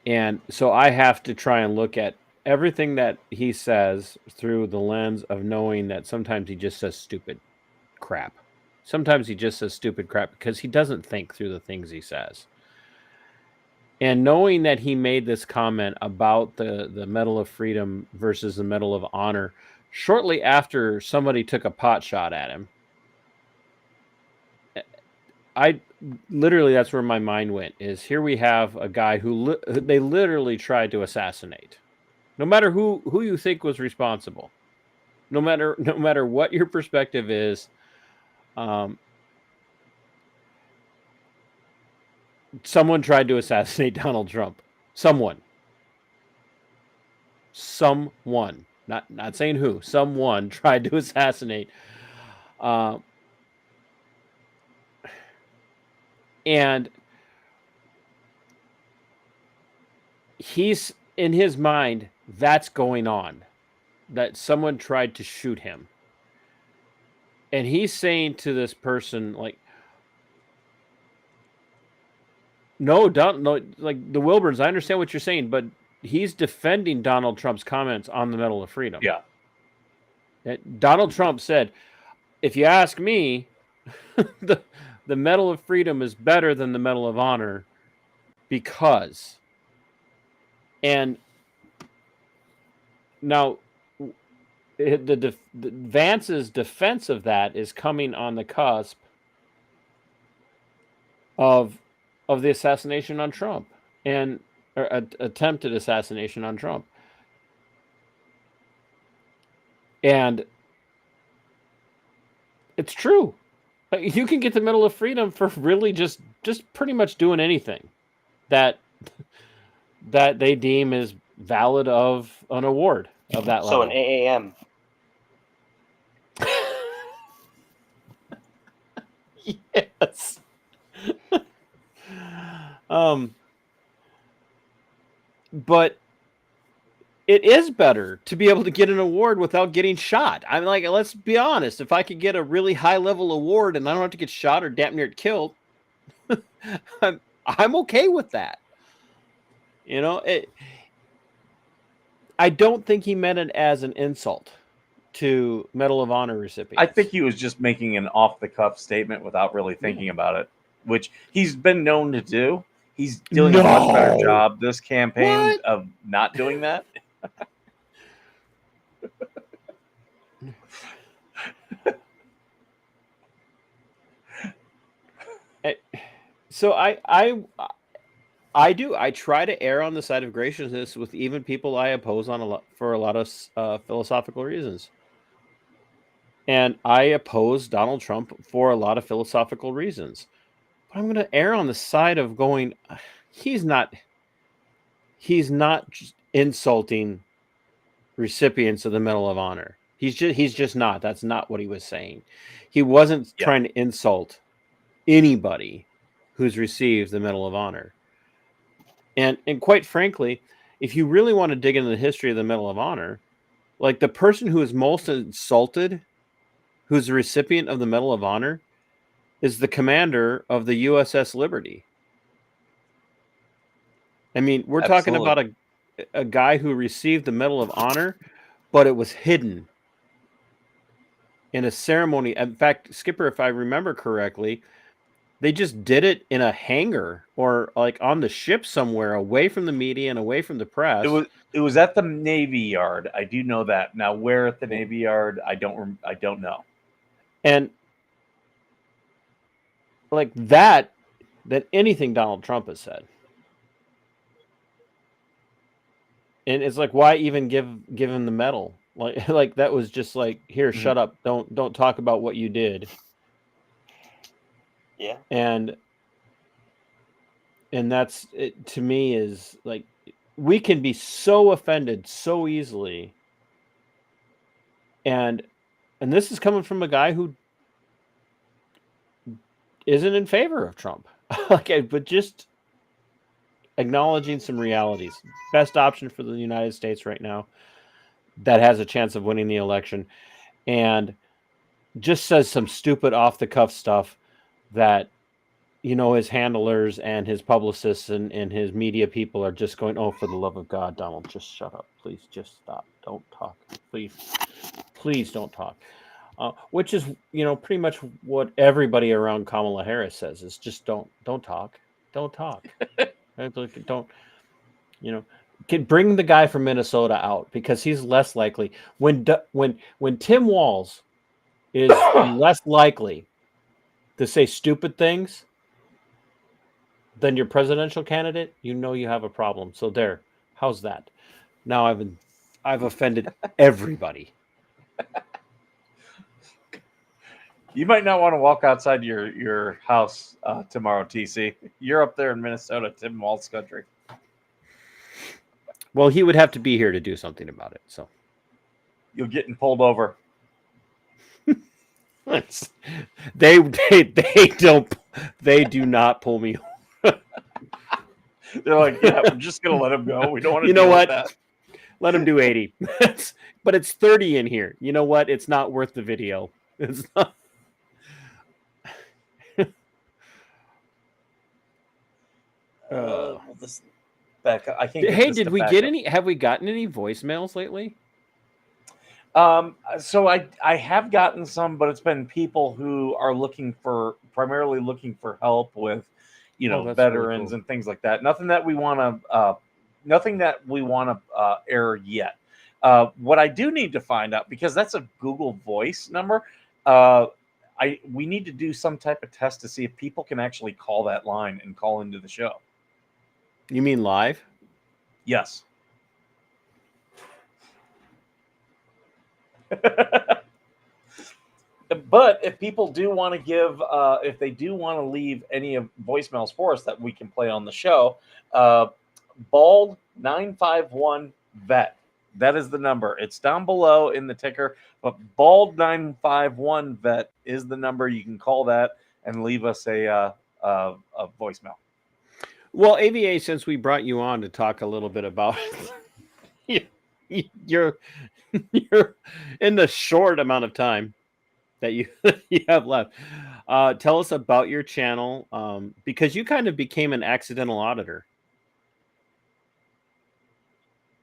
And so I have to try and look at everything that he says through the lens of knowing that sometimes he just says stupid crap. Sometimes he just says stupid crap because he doesn't think through the things he says. And knowing that he made this comment about the Medal of Freedom versus the Medal of Honor shortly after somebody took a pot shot at him, that's where my mind went. Is here we have a guy who they literally tried to assassinate. No matter who you think was responsible, no matter what your perspective is, someone tried to assassinate Donald Trump. Someone. Not saying who. Someone tried to assassinate. And he's in his mind, that's going on. That someone tried to shoot him. And he's saying to this person, like, no, like the Wilburns, I understand what you're saying, but he's defending Donald Trump's comments on the Medal of Freedom. Yeah. Donald Trump said, if you ask me, the Medal of Freedom is better than the Medal of Honor because. And now Vance's defense of that is coming on the cusp of the assassination on Trump and attempted assassination on Trump. And it's true. You can get the Medal of Freedom for really just pretty much doing anything that they deem is valid of an award of that level. So an AAM. Yes. But it is better to be able to get an award without getting shot. I'm like, let's be honest. If I could get a really high level award and I don't have to get shot or damn near killed, I'm okay with that. You know, I don't think he meant it as an insult to Medal of Honor recipients. I think he was just making an off-the-cuff statement without really thinking about it, which he's been known to do. He's doing a much better job this campaign of not doing that. So I try to err on the side of graciousness with even people I oppose for a lot of philosophical reasons. And I oppose Donald Trump for a lot of philosophical reasons. But I'm going to err on the side of going, he's not just insulting recipients of the Medal of Honor. He's just not. That's not what he was saying. He wasn't trying to insult anybody who's received the Medal of Honor. And quite frankly, if you really want to dig into the history of the Medal of Honor, like the person who is most insulted, who's the recipient of the Medal of Honor, is the commander of the USS Liberty. I mean, we're talking about a guy who received the Medal of Honor, but it was hidden in a ceremony. In fact, Skipper, if I remember correctly, they just did it in a hangar or like on the ship somewhere away from the media and away from the press. It was at the Navy Yard. I do know that. Now, where at the Navy Yard, I don't know. And like that than anything Donald Trump has said. And it's like, why even give him the medal? Like that was just like, here, shut up. Don't talk about what you did. Yeah. And that's it, to me, is like, we can be so offended so easily. And this is coming from a guy who isn't in favor of Trump. But just acknowledging some realities. Best option for the United States right now that has a chance of winning the election, and just says some stupid off the cuff stuff that, his handlers and his publicists and his media people are just going, oh, for the love of God, Donald, just shut up. Please just stop. Don't talk. Please don't talk. Which is, pretty much what everybody around Kamala Harris says, is just don't talk. Don't talk. Don't, can bring the guy from Minnesota out, because he's less likely. When Tim Walz is less likely to say stupid things than your presidential candidate, you have a problem. So there, how's that? Now I've offended everybody. You might not want to walk outside your house tomorrow, TC. You're up there in Minnesota, Tim Walz country. Well, he would have to be here to do something about it. So you're getting pulled over. They do not pull me. They're like, yeah, we're just gonna let him go. We don't want to. You know what? That. Let him do 80. But it's 30 in here. You know what? It's not worth the video. It's not. This back. I can't. Hey, did we get any? Have we gotten any voicemails lately? So I have gotten some, but it's been people who are primarily looking for help with, veterans really cool. And things like that. Nothing that we want to air yet. What I do need to find out, because that's a Google Voice number, we need to do some type of test to see if people can actually call that line and call into the show. You mean live? Yes. But if people do want to give, if they do want to leave any of voicemails for us that we can play on the show, Bald 951 vet. That is the number. It's down below in the ticker, but Bald 951 vet is the number. You can call that and leave us a voicemail. Well, AVA, since we brought you on to talk a little bit about you're in the short amount of time that you have left, tell us about your channel, because you kind of became an accidental auditor.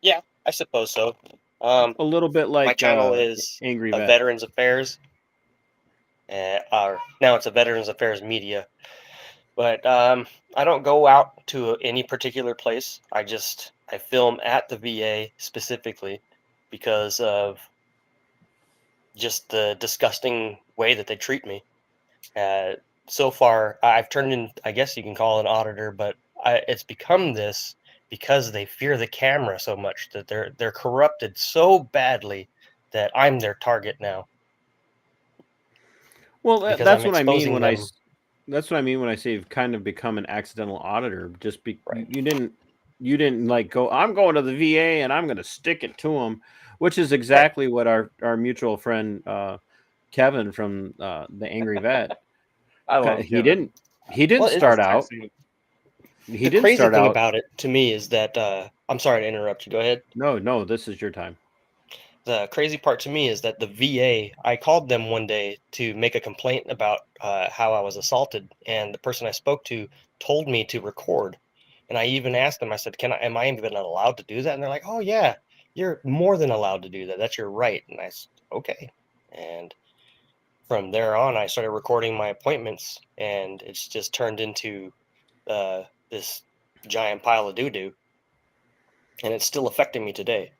Yeah, I suppose so. A little bit like my channel is Angry Vet. Veterans Affairs. Now it's a Veterans Affairs Media. But I don't go out to any particular place. I film at the VA specifically because of just the disgusting way that they treat me. So far, I've turned in, I guess you can call it an auditor, but it's become this because they fear the camera so much that they're corrupted so badly that I'm their target now. Well, that's what I mean when that's what I mean when I say you've kind of become an accidental auditor. Just right. you didn't like go, I'm going to the VA and I'm going to stick it to them, which is exactly what our mutual friend Kevin from the Angry Vet. I love he didn't start out. The crazy thing about it to me is that I'm sorry to interrupt you. Go ahead. No, this is your time. The crazy part to me is that the VA, I called them one day to make a complaint about how I was assaulted, and the person I spoke to told me to record. And I even asked them, I said, am I even allowed to do that? And they're like, oh yeah, you're more than allowed to do that. That's your right. And I said, okay. And from there on, I started recording my appointments, and it's just turned into this giant pile of doo-doo. And it's still affecting me today.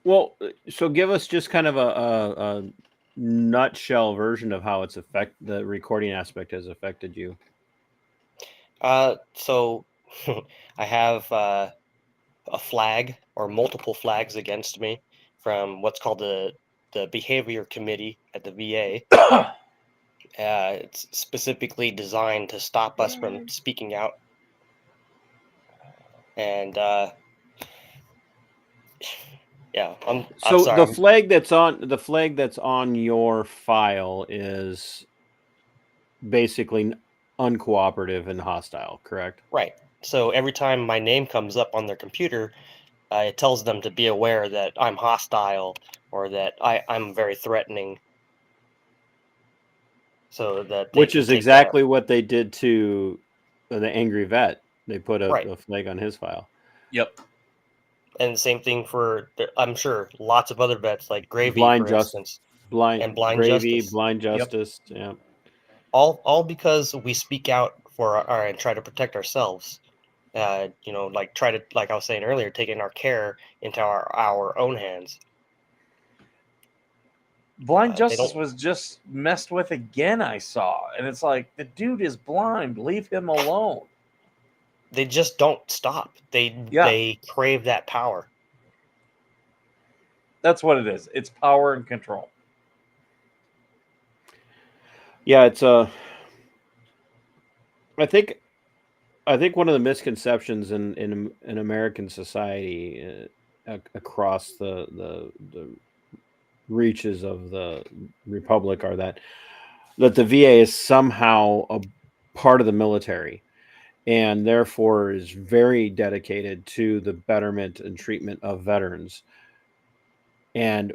Well, so give us just kind of nutshell version of how it's the recording aspect has affected you? So I have a flag or multiple flags against me from what's called the behavior committee at the VA. It's specifically designed to stop us from speaking out. And yeah, I'm So sorry. the flag that's on your file is basically uncooperative and hostile, correct? Right. So every time my name comes up on their computer, it tells them to be aware that I'm hostile or that I'm very threatening, so that they Which can is take that. exactly what they did to the angry vet. They put Right. a flag on his file. Yep. And same thing for I'm sure lots of other vets like Gravy, Blind for instance, and Blind Gravy, Justice. Blind Justice. Yeah. All because we speak out for our and try to protect ourselves. Like try to, like I was saying earlier, taking our care into our own hands. Blind They Justice don't. was just messed with again, I saw. And it's like, the dude is blind. Leave him alone. They just don't stop. They crave that power. That's what it is. It's power and control. Yeah, it's I think one of the misconceptions in American society across the reaches of the republic are that the VA is somehow a part of the military and therefore is very dedicated to the betterment and treatment of veterans. And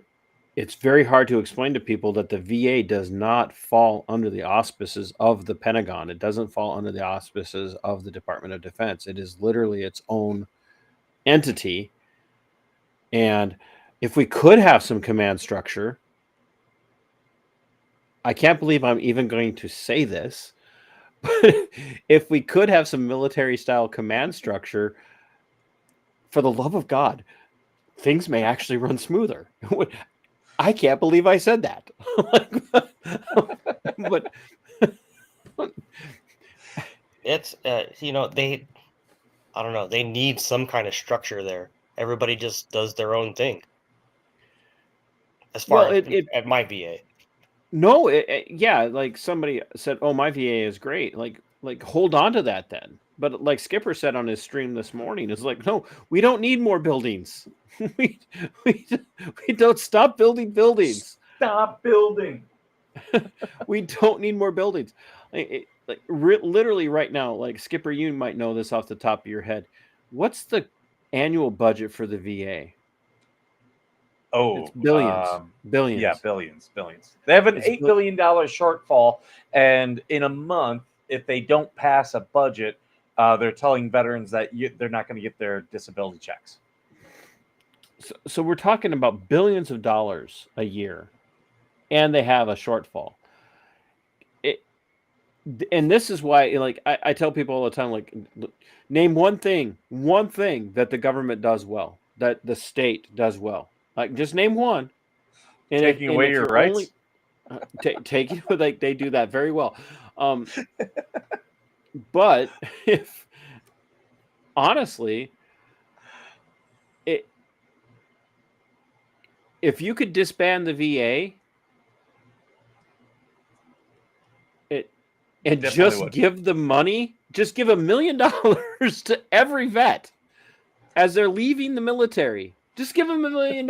it's very hard to explain to people that the VA does not fall under the auspices of the Pentagon. It doesn't fall under the auspices of the Department of Defense. It is literally its own entity. And if we could have some command structure, I can't believe I'm even going to say this, but if we could have some military style command structure, for the love of God, things may actually run smoother. I can't believe I said that. But It's they, I don't know, they need some kind of structure there. Everybody just does their own thing. As far well, as it at my VA. no, yeah, like somebody said, "Oh, my VA is great." Like hold on to that then. But like Skipper said on his stream this morning, is like, no, we don't need more buildings. we, we we don't stop building buildings. Stop building. We don't need more buildings. Literally right now, like Skipper, you might know this off the top of your head. What's the annual budget for the VA? Oh, It's billions. yeah, Billions. billions. They have an It's $8 billion shortfall, and in a month, if they don't pass a budget, they're telling veterans that they're not going to get their disability checks. So we're talking about billions of dollars a year, and they have a shortfall. And this is why, like, I tell people all the time, like, name one thing that the government does well, that the state does well. Like, just name one. And Taking away if your you're rights. only taking, like, they do that very well. But if honestly, if you could disband the VA, and just give the money, just give $1 million to every vet as they're leaving the military. Just give them $1 million.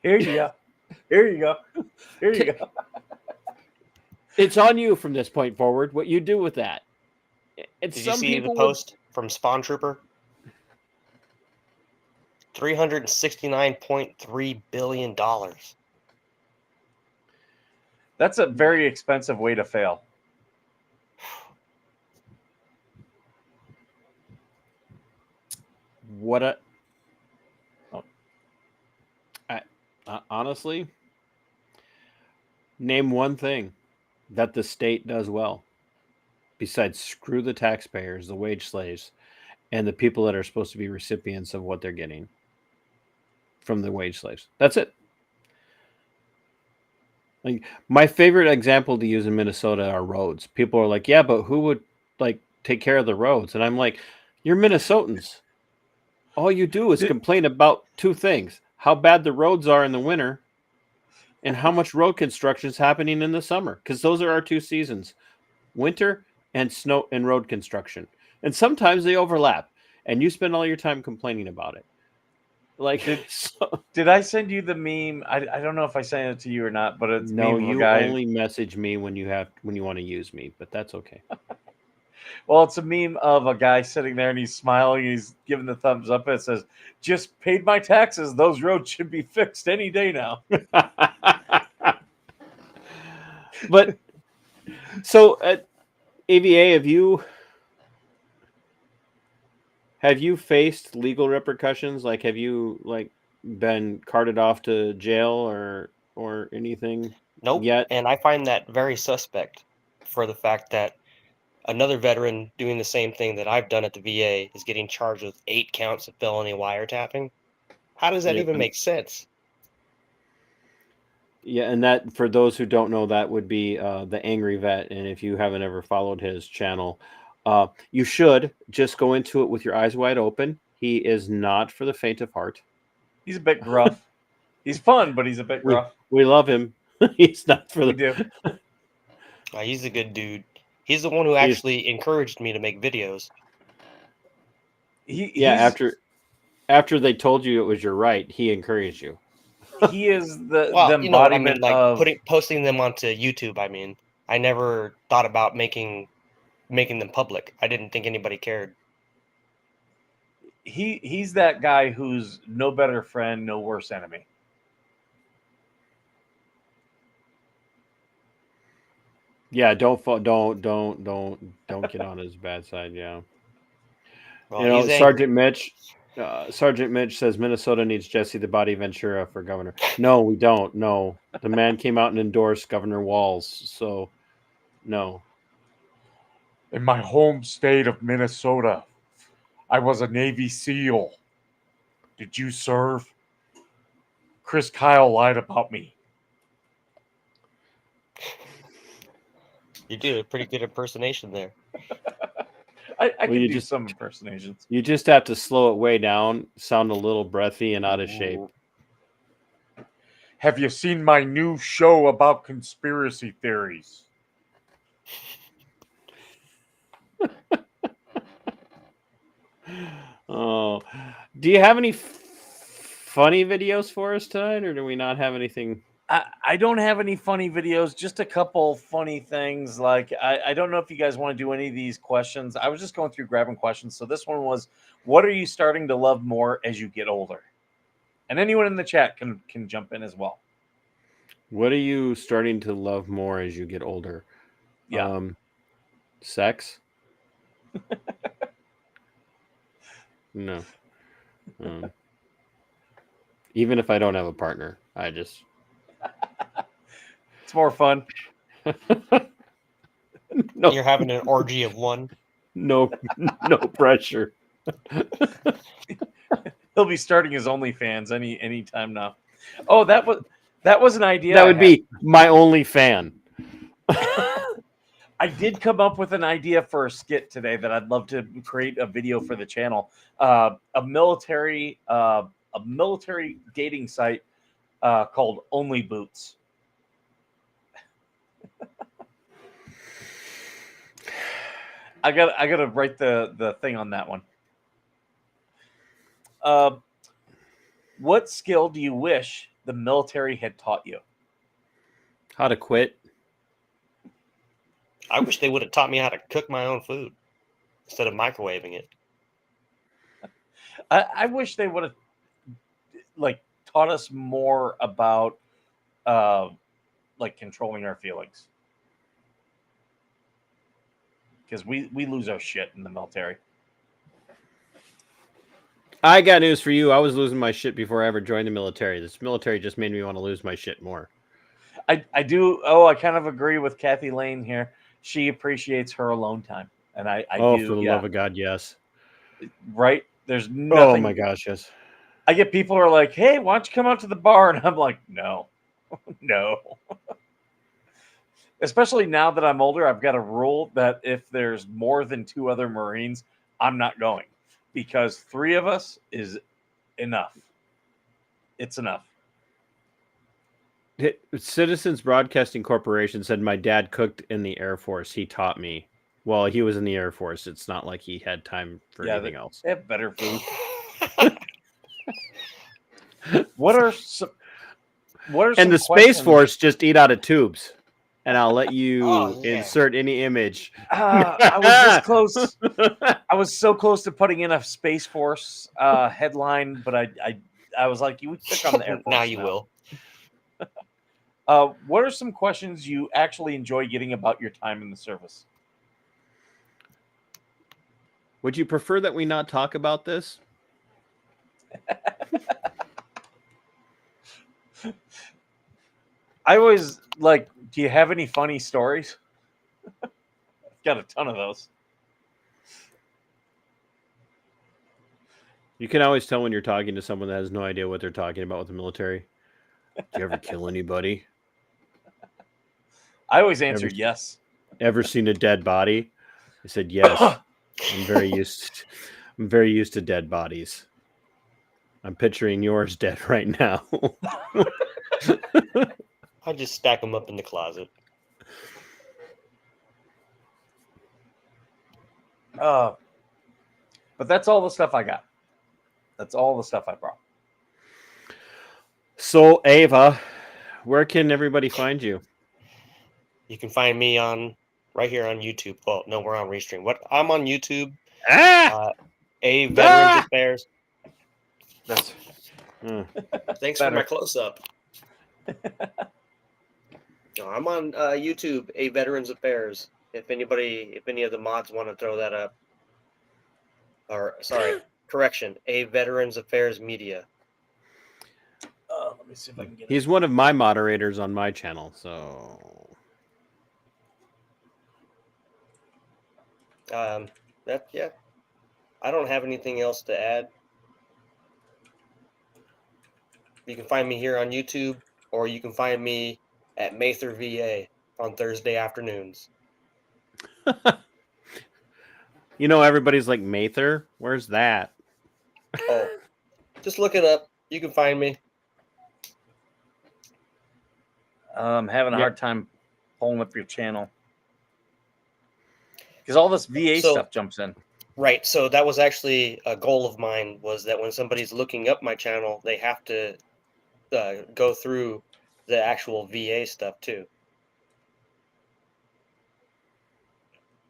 Here you go. Here you go. Here you go. It's on you from this point forward. What you do with that? And did you see the post from Spawn Trooper? $369.3 billion. That's a very expensive way to fail. Honestly, name one thing that the state does well besides screw the taxpayers, the wage slaves, and the people that are supposed to be recipients of what they're getting from the wage slaves. That's it. Like my favorite example to use in Minnesota are roads. People are like, "Yeah, but who would like take care of the roads?" And I'm like, "You're Minnesotans. All you do is Did- complain about two things: how bad the roads are in the winter, and how much road construction is happening in the summer. Because those are our two seasons: winter and snow and road construction. And sometimes they overlap, and you spend all your time complaining about it. Like, so, Did I send you the meme? I don't know if I sent it to you or not, but it's a no, meme of a you guy. only message me when you want to use me, but that's okay. Well, it's a meme of a guy sitting there and he's smiling. He's giving the thumbs up. And it says, "Just paid my taxes. Those roads should be fixed any day now." But so at AVA, have you faced legal repercussions? Like, have you like been carted off to jail or anything Nope. yet? And I find that very suspect for the fact that another veteran doing the same thing that I've done at the VA is getting charged with 8 counts of felony wiretapping. How does that Yeah, even make sense? yeah, and that for those who don't know, that would be the Angry Vet. And if you haven't ever followed his channel, you should just go into it with your eyes wide open. He is not for the faint of heart. He's a bit gruff. He's fun, but he's a bit gruff. We love him. He's not for We the. do. He's a good dude. He's the one who He's- actually encouraged me to make videos. Yeah, He's after they told you it was your right, he encouraged you. he is the Well, you know what I mean, embodiment like of posting them onto YouTube. I mean, I never thought about making them public. I didn't think anybody cared. he's that guy who's no better friend, no worse enemy. Yeah, don't get on his bad side. Yeah, Well, you know, he's angry. Sergeant Mitch says Minnesota needs Jesse the Body Ventura for governor. No, we don't. No, the man came out and endorsed Governor Walz. So, no. In my home state of Minnesota, I was a Navy SEAL. Did you serve? Chris Kyle lied about me. You did a pretty good impersonation there. I Well, can you do just- some impersonations. You just have to slow it way down, sound a little breathy and out of shape. Have you seen my new show about conspiracy theories? Oh, do you have any funny videos for us tonight, or do we not have anything? I don't have any funny videos, just a couple funny things. Like, I don't know if you guys want to do any of these questions. I was just going through grabbing questions. So this one was, what are you starting to love more as you get older? And anyone in the chat can jump in as well. What are you starting to love more as you get older? Yeah. Sex? No. Even if I don't have a partner, I just It's more fun. no, You're having an orgy of one. no pressure. He'll be starting his OnlyFans any time now. Oh, that was an idea. That would be my only fan. I did come up with an idea for a skit today that I'd love to create a video for the channel. A military dating site called Only Boots. I gotta write the thing on that one. What skill do you wish the military had taught you? How to quit? I wish they would have taught me how to cook my own food instead of microwaving it. I wish they would have like taught us more about like controlling our feelings, because we lose our shit in the military. I got news for you. I was losing my shit before I ever joined the military. This military just made me want to lose my shit more. I do. Oh, I kind of agree with Kathy Lane here. She appreciates her alone time, and I Oh, do. for the Yeah, love of God, yes. right. There's Oh nothing. my gosh, yes. I get people who are like, "Hey, why don't you come out to the bar?" And I'm like, "No, no." Especially now that I'm older, I've got a rule that if there's more than 2 other Marines, I'm not going, because 3 of us is enough. It's enough. Citizens Broadcasting Corporation said my dad cooked in the Air Force. He taught me. Well, he was in the Air Force. It's not like he had time for anything else. They have better food. What are some And the Space Force just eat out of tubes. And I'll let you yeah. insert any image. I was this close. I was so close to putting in a Space Force headline, but I was like, you click on the Air Force. Now you will. What are some questions you actually enjoy getting about your time in the service? Would you prefer that we not talk about this? I always like, do you have any funny stories? I've got a ton of those. You can always tell when you're talking to someone that has no idea what they're talking about with the military. Do you ever kill anybody? I always answer yes. Ever seen a dead body? I said yes. I'm very used to dead bodies. I'm picturing yours dead right now. I just stack them up in the closet. But that's all the stuff I got. That's all the stuff I brought. So, Ava, where can everybody find you? You can find me right here on YouTube. Well, no, we're on Restream. I'm on YouTube. A Veterans Affairs. That's Thanks for my close-up. No, I'm on YouTube, A Veterans Affairs. If any of the mods want to throw that up. Or, sorry, correction, A Veterans Affairs Media. Let me see if I can get He's one of my moderators on my channel, so... Yeah. I don't have anything else to add. You can find me here on YouTube, or you can find me at Mather VA on Thursday afternoons. You know, everybody's like, Mather? Where's that? Oh, just look it up. You can find me. I'm having a hard time pulling up your channel because all this VA stuff jumps in. Right. So that was actually a goal of mine, was that when somebody's looking up my channel, they have to go through the actual VA stuff too.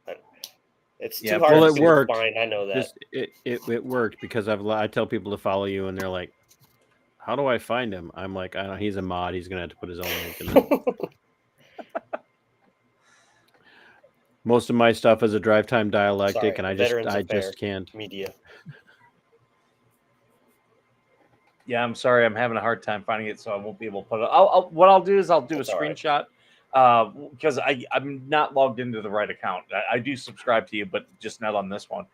But it's too hard to find. I know that. It worked because I tell people to follow you and they're like, how do I find him? I'm like, I don't know, he's a mod. He's going to have to put his own link in there. Most of my stuff is a drive time dialectic, and I just can't. Media. Yeah, I'm sorry. I'm having a hard time finding it, so I won't be able to put it. What I'll do is I'll do a screenshot because I'm not logged into the right account. I do subscribe to you, but just not on this one.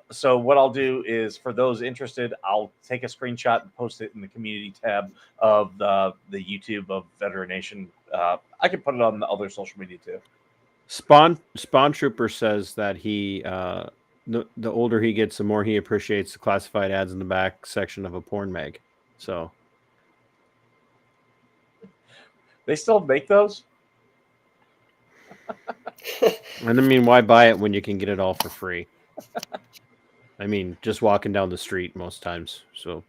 So what I'll do is, for those interested, I'll take a screenshot and post it in the community tab of the YouTube of Veteran Nation. I can put it on the other social media too. Spawn Trooper says that he the older he gets, the more he appreciates the classified ads in the back section of a porn mag. So they still make those? And I mean, why buy it when you can get it all for free? I mean, just walking down the street most times. So,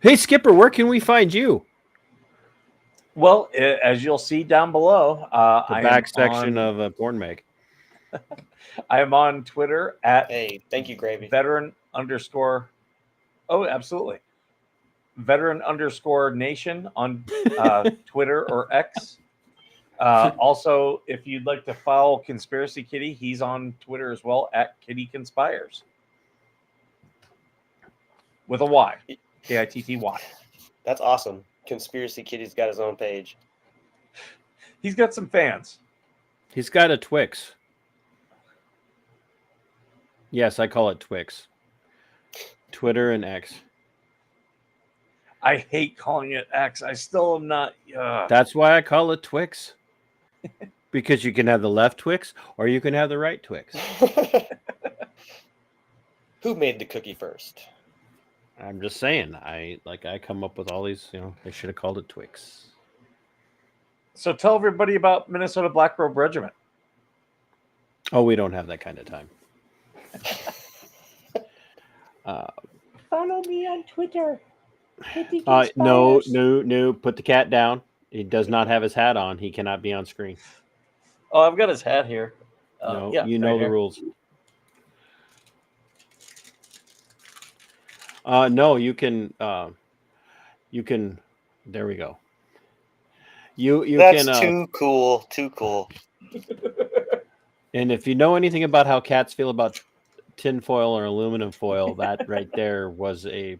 hey Skipper, where can we find you? Well, as you'll see down below, the back section of a porn mag. I am on Twitter at thank you, Gravy. Veteran_. Oh, absolutely. Veteran_nation on Twitter or X. Also, if you'd like to follow Conspiracy Kitty, he's on Twitter as well at Kitty Conspires with a Y, Kitty. That's awesome. Conspiracy Kitty's got his own page. He's got some fans. He's got a Twix. Yes, I call it Twix. Twitter and X. I hate calling it X. I still am not. That's why I call it Twix. Because you can have the left Twix or you can have the right Twix. Who made the cookie first? I'm just saying. I come up with all these. They should have called it Twix. So tell everybody about Minnesota Black Robe Regiment. Oh, we don't have that kind of time. Follow me on Twitter. No. Put the cat down. He does not have his hat on. He cannot be on screen. Oh, I've got his hat here. No, yeah, you know right the here. rules. No, you can. There we go. You That's can. too cool. Too cool. And if you know anything about how cats feel about tinfoil or aluminum foil, that right there was a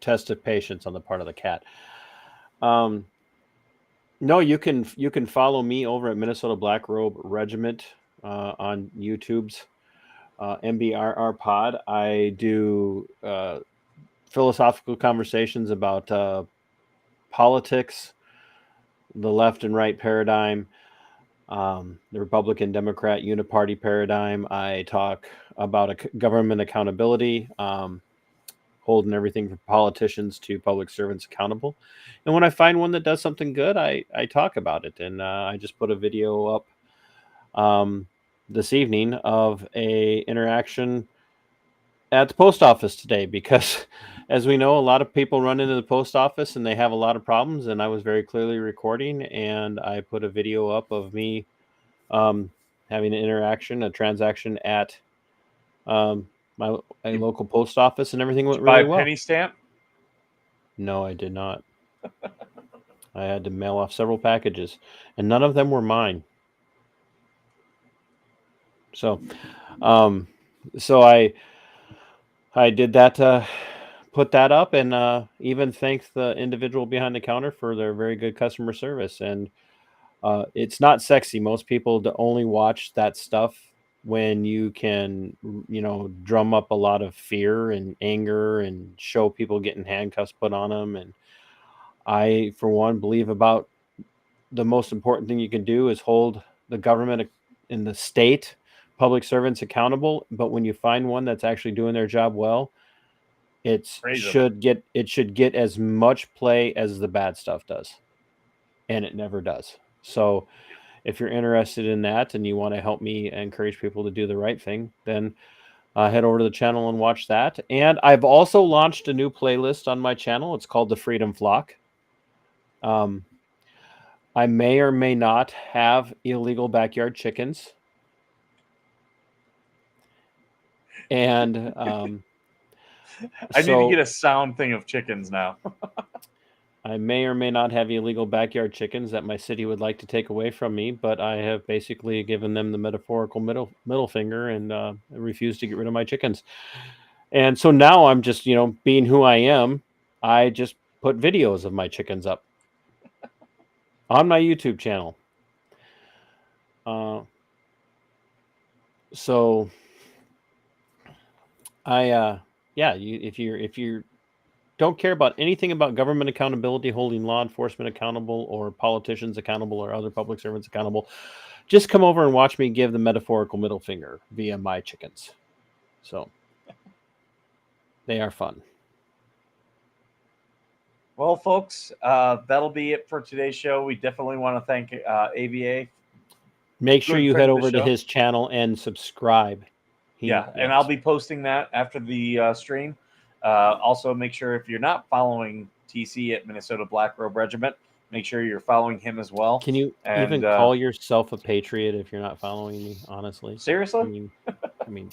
test of patience on the part of the cat. No, you can follow me over at Minnesota Black Robe Regiment on YouTube's MBRR Pod. I do philosophical conversations about politics, the left and right paradigm, the Republican Democrat uni-party paradigm. I talk about government accountability, holding everything from politicians to public servants accountable. And when I find one that does something good, I talk about it. And I just put a video up this evening of a interaction at the post office today, because as we know, a lot of people run into the post office and they have a lot of problems. And I was very clearly recording, and I put a video up of me having an interaction, a transaction at my local post office, and everything went really well. Penny stamp? No, I did not. I had to mail off several packages, and none of them were mine. So, I did that, put that up, and even thanked the individual behind the counter for their very good customer service. And it's not sexy. Most people only watch that stuff when you can, drum up a lot of fear and anger and show people getting handcuffs put on them. And I, for one, believe about the most important thing you can do is hold the government in the state, public servants accountable. But when you find one that's actually doing their job well, it should get as much play as the bad stuff does, and it never does. So if you're interested in that and you want to help me encourage people to do the right thing, then head over to the channel and watch that. And I've also launched a new playlist on my channel. It's called The Freedom Flock. I may or may not have illegal backyard chickens. And I need to get a sound thing of chickens now. I may or may not have illegal backyard chickens that my city would like to take away from me, but I have basically given them the metaphorical middle finger and refused to get rid of my chickens. And so now I'm just, being who I am, I just put videos of my chickens up on my YouTube channel. So if you don't care about anything about government accountability, holding law enforcement accountable or politicians accountable or other public servants accountable, just come over and watch me give the metaphorical middle finger via my chickens. So they are fun. Well, folks, that'll be it for today's show. We definitely want to thank AVA. Make sure you head over to his channel and subscribe. And I'll be posting that after the stream. Also, make sure if you're not following TC at Minnesota Black Robe Regiment, make sure you're following him as well. Can you even call yourself a patriot if you're not following me, honestly? Seriously? I mean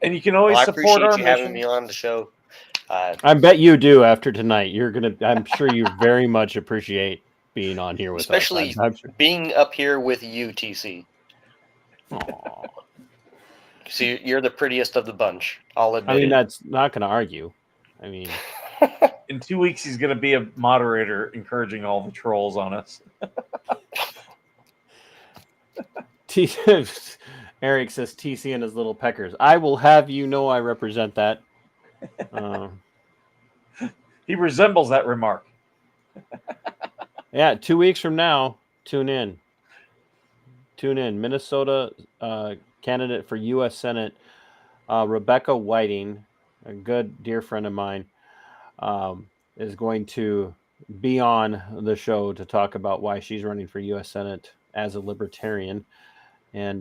and you can always support our mission. Having me on the show. I bet you do after tonight. I'm sure you very much appreciate being on here with especially us. Especially being up here with you, TC. Aww. So you're the prettiest of the bunch. I'll admit. I mean, that's not going to argue. I mean, in 2 weeks, he's going to be a moderator encouraging all the trolls on us. Eric says TC and his little peckers. I will have you know I represent that. He resembles that remark. Yeah, 2 weeks from now, tune in. Minnesota candidate for U.S. Senate, Rebecca Whiting, a good dear friend of mine, is going to be on the show to talk about why she's running for U.S. Senate as a libertarian, and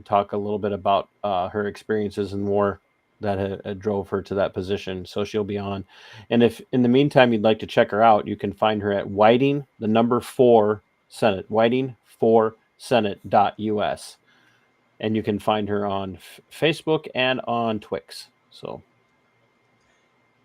talk a little bit about her experiences in war that drove her to that position. So she'll be on. And if in the meantime you'd like to check her out, you can find her at Whiting, the number 4 Senate, Whiting4Senate.us. And you can find her on Facebook and on Twix. So,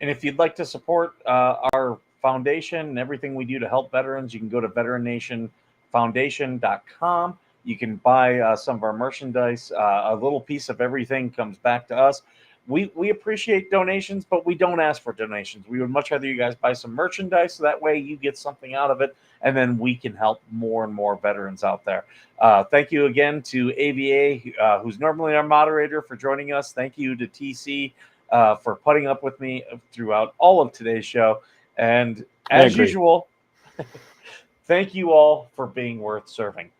And if you'd like to support our foundation and everything we do to help veterans, you can go to veterannationfoundation.com. You can buy some of our merchandise. A little piece of everything comes back to us. We appreciate donations, but we don't ask for donations. We would much rather you guys buy some merchandise, so that way you get something out of it, and then we can help more and more veterans out there. Thank you again to AVA, who's normally our moderator, for joining us. Thank you to TC for putting up with me throughout all of today's show. And as usual, thank you all for being worth serving.